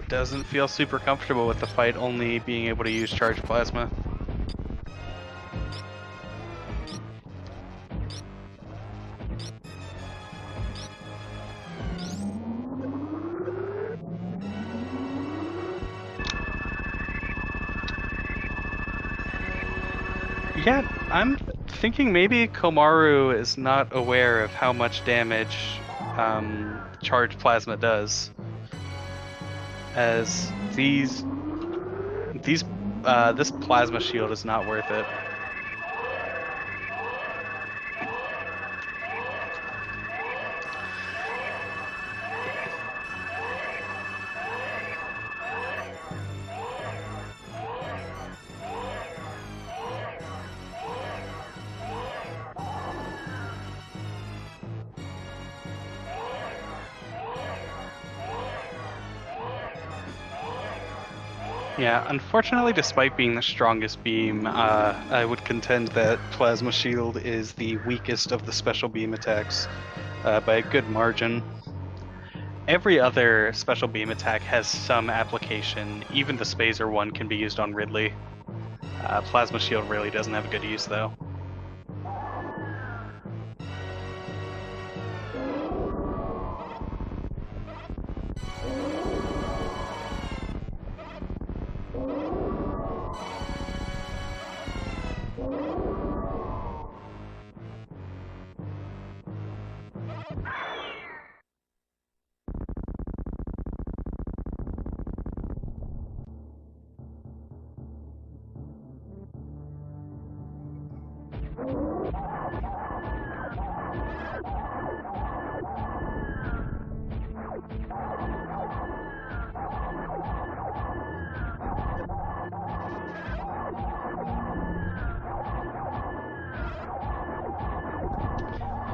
doesn't feel super comfortable with the fight only being able to use charge plasma. Yeah, I'm thinking maybe Komaru is not aware of how much damage charged plasma does. As this plasma shield is not worth it. Yeah, unfortunately, despite being the strongest beam, I would contend that Plasma Shield is the weakest of the special beam attacks by a good margin. Every other special beam attack has some application. Even the Spazer one can be used on Ridley. Plasma Shield really doesn't have a good use, though.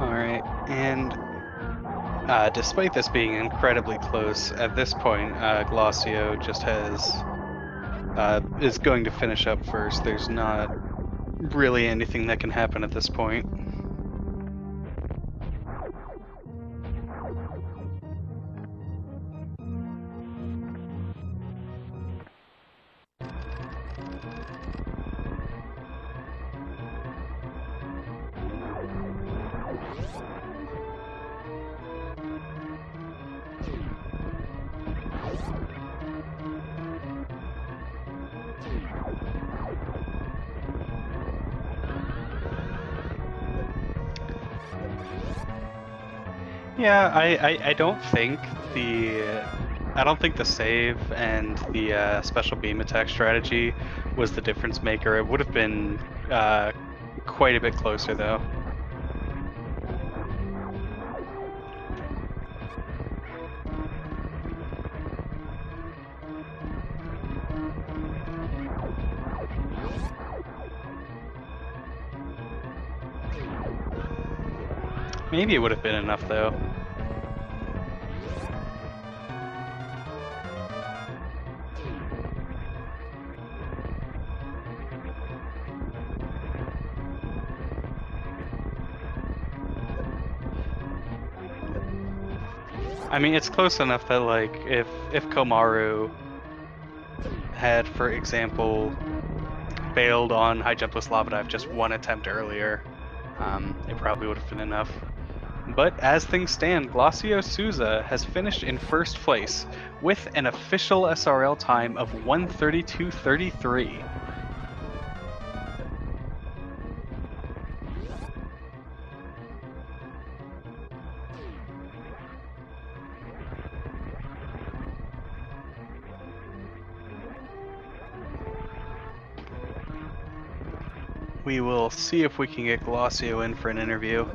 Alright, and despite this being incredibly close, at this point, Glacio just is going to finish up first. There's not really anything that can happen at this point. Yeah, I don't think the save and the special beam attack strategy was the difference maker. It would have been quite a bit closer, though. Maybe it would have been enough, though. I mean, it's close enough that, like, if Komaru had, for example, failed on high jumpless lava dive just one attempt earlier, it probably would have been enough. But as things stand, Glacio Souza has finished in first place with an official SRL time of 1:32:33. We will see if we can get Glacio in for an interview.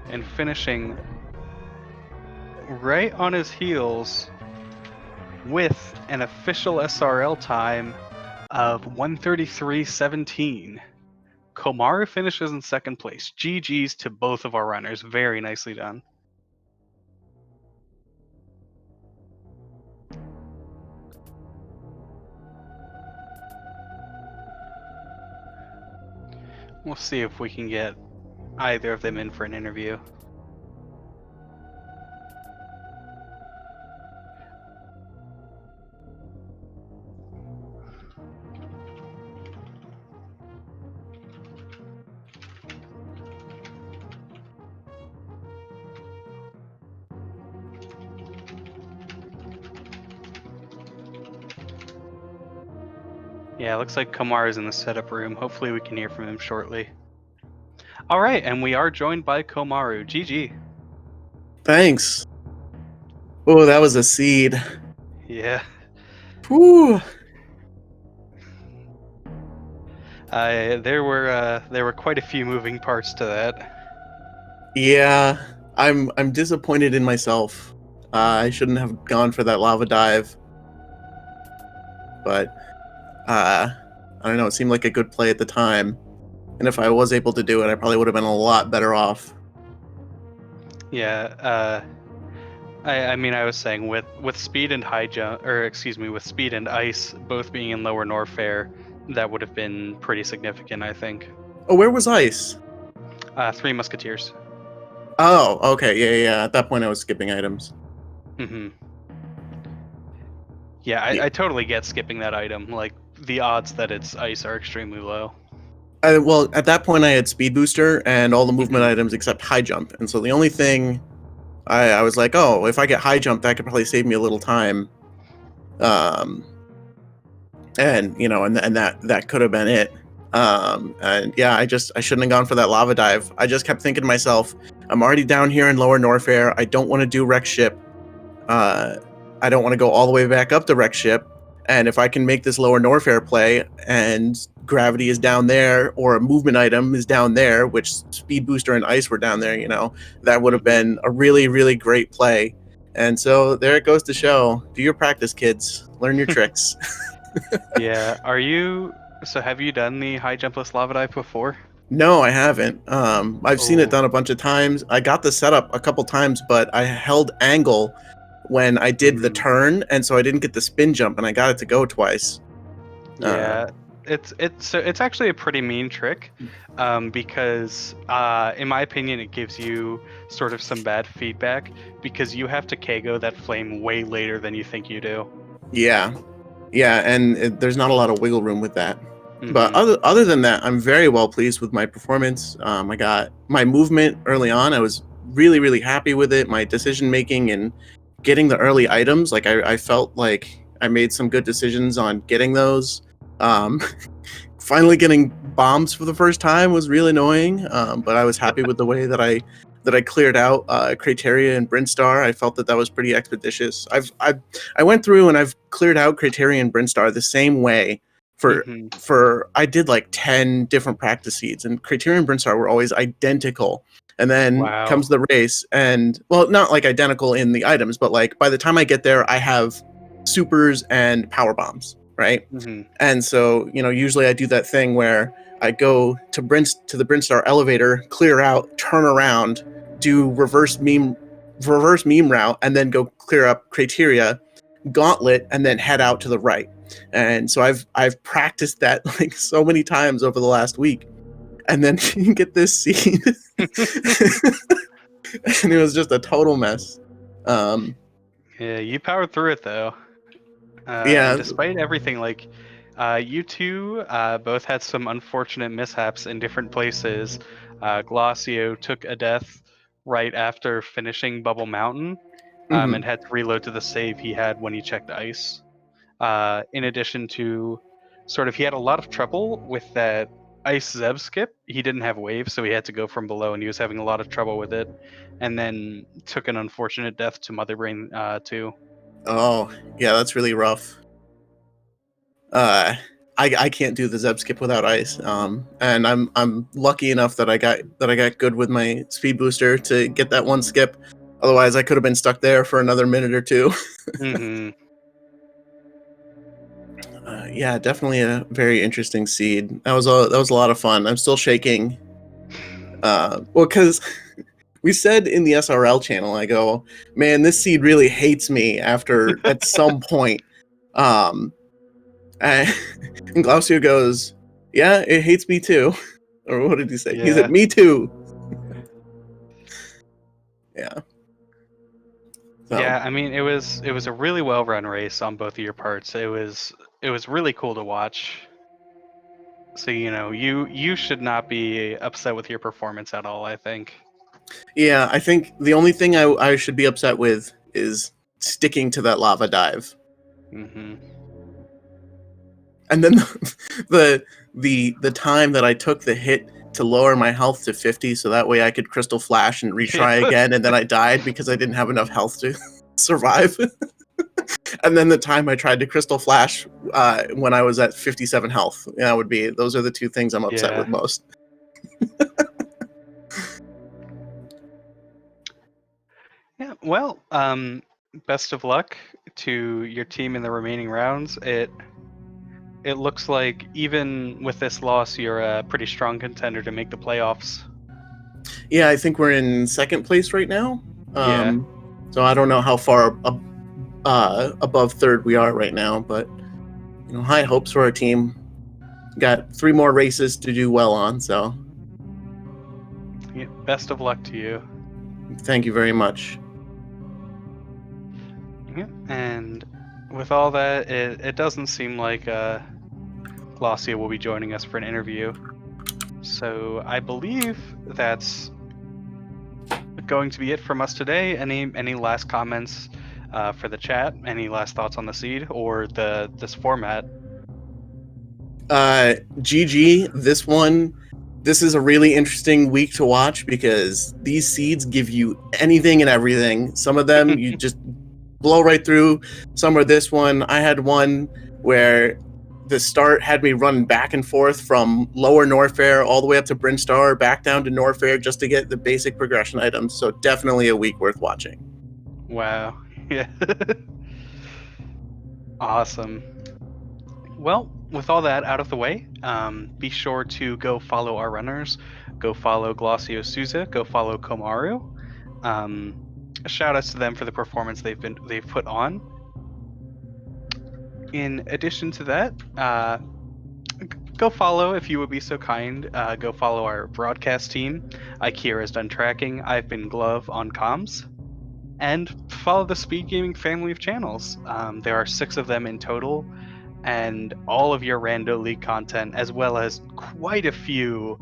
And finishing right on his heels with an official SRL time of 1:33:17. Komaru finishes in second place. GG's to both of our runners. Very nicely done. We'll see if we can get either of them in for an interview. Yeah, looks like Komaru's in the setup room. Hopefully we can hear from him shortly. All right, and we are joined by Komaru. GG. Thanks. Oh, that was a seed. Yeah. Whew. There were quite a few moving parts to that. Yeah, I'm disappointed in myself. I shouldn't have gone for that lava dive. But I don't know, it seemed like a good play at the time. And if I was able to do it, I probably would have been a lot better off. Yeah, I mean, I was saying with speed and high jump, or excuse me, with speed and ice both being in Lower Norfair, that would have been pretty significant, I think. Oh, where was ice? Three Musketeers. Oh, okay, yeah. At that point, I was skipping items. Hmm. Yeah, Yeah. I totally get skipping that item. Like, the odds that it's ice are extremely low. Well, at that point, I had speed booster and all the movement Hmm. items except high jump, and so the only thing I was like, oh, if I get high jump, that could probably save me a little time. And that could have been it. And yeah, I shouldn't have gone for that lava dive. I just kept thinking to myself, I'm already down here in Lower Norfair. I don't want to do wreck ship. Uh, I don't want to go all the way back up to wreck ship. And if I can make this Lower Norfair play and gravity is down there or a movement item is down there, which speed booster and ice were down there, that would have been a really, really great play. And so there it goes to show. Do your practice, kids. Learn your tricks. Yeah. So have you done the high jumpless lava dive before? No, I haven't. I've seen it Oh. done a bunch of times. I got the setup a couple times, but I held angle when I did the turn, and so I didn't get the spin jump, and I got it to go twice. Yeah, it's actually a pretty mean trick, because in my opinion it gives you sort of some bad feedback because you have to KO that flame way later than you think you do. Yeah, and there's not a lot of wiggle room with that. But Hmm. other than that, I'm very well pleased with my performance. I got my movement early on. I was really, really happy with it. My decision making and getting the early items, like I felt like I made some good decisions on getting those. Um, Finally getting bombs for the first time was really annoying, but I was happy with the way that I cleared out Crateria and Brinstar. I felt that was pretty expeditious. I went through and I've cleared out Crateria and Brinstar the same way for Hmm. I did like 10 different practice seeds, and Crateria and Brinstar were always identical. And then Wow. comes the race, and well, not like identical in the items, but like by the time I get there, I have supers and power bombs, right? Hmm. And so, usually I do that thing where I go to the Brinstar elevator, clear out, turn around, do reverse meme route, and then go clear up Crateria, Gauntlet, and then head out to the right. And so I've practiced that like so many times over the last week. And then you get this scene. And it was just a total mess. Yeah, you powered through it though. And Yeah. despite everything, like, you two both had some unfortunate mishaps in different places. Glossio took a death right after finishing Bubble Mountain, and Mhm. had to reload to the save he had when he checked ice. In addition to, he had a lot of trouble with that ice Zeb skip. He didn't have waves, so he had to go from below, and he was having a lot of trouble with it. And then took an unfortunate death to Mother Brain too. Oh, yeah, that's really rough. uh I can't do the Zeb skip without ice. And I'm lucky enough that I got good with my speed booster to get that one skip. Otherwise I could have been stuck there for another minute or two. Hmm. Yeah, definitely a very interesting seed. That was a lot of fun. I'm still shaking. Well, because we said in the SRL channel, I go, man, this seed really hates me after at some point. Um, and Glausio goes, yeah, it hates me too. Or what did he say? He said, Yeah. me too. Yeah. So, Yeah, I mean it was a really well run race on both of your parts. It was really cool to watch. So you should not be upset with your performance at all, I think. yeah, I think the only thing I should be upset with is sticking to that lava dive. Hmm. And then the time that I took the hit to lower my health to 50 so that way I could crystal flash and retry Yeah. again, and then I died because I didn't have enough health to survive. And then the time I tried to crystal flash when I was at 57 health. Those are the two things I'm upset Yeah. with most. Yeah. Well, best of luck to your team in the remaining rounds. It looks like even with this loss, you're a pretty strong contender to make the playoffs. Yeah, I think we're in second place right now. Yeah. So I don't know how far above third we are right now, but high hopes for our team. Got 3 more races to do well on, so Yeah, best of luck to you. thank you very much. Yeah, and with all that, it doesn't seem like Glossia will be joining us for an interview. So I believe that's going to be it from us today. Any last comments for the chat? Any last thoughts on the seed or this format? GG, this is a really interesting week to watch because these seeds give you anything and everything. Some of them you just blow right through. Some are this one. I had one where the start had me running back and forth from lower Norfair all the way up to Brinstar, back down to Norfair just to get the basic progression items. So definitely a week worth watching. Wow. Yeah. Awesome. Well, with all that out of the way, be sure to go follow our runners. Go follow Glossio Souza. Go follow Komaru. Shout outs to them for the performance they've put on. In addition to that, go follow, if you would be so kind. Go follow our broadcast team. Ikira has done tracking. I've been Glove on comms. And follow the Speed Gaming family of channels. There are 6 of them in total, and all of your Rando League content, as well as quite a few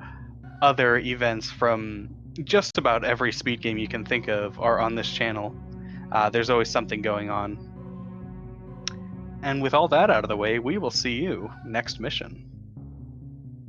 other events from just about every speed game you can think of, are on this channel. There's always something going on. And with all that out of the way, we will see you next mission.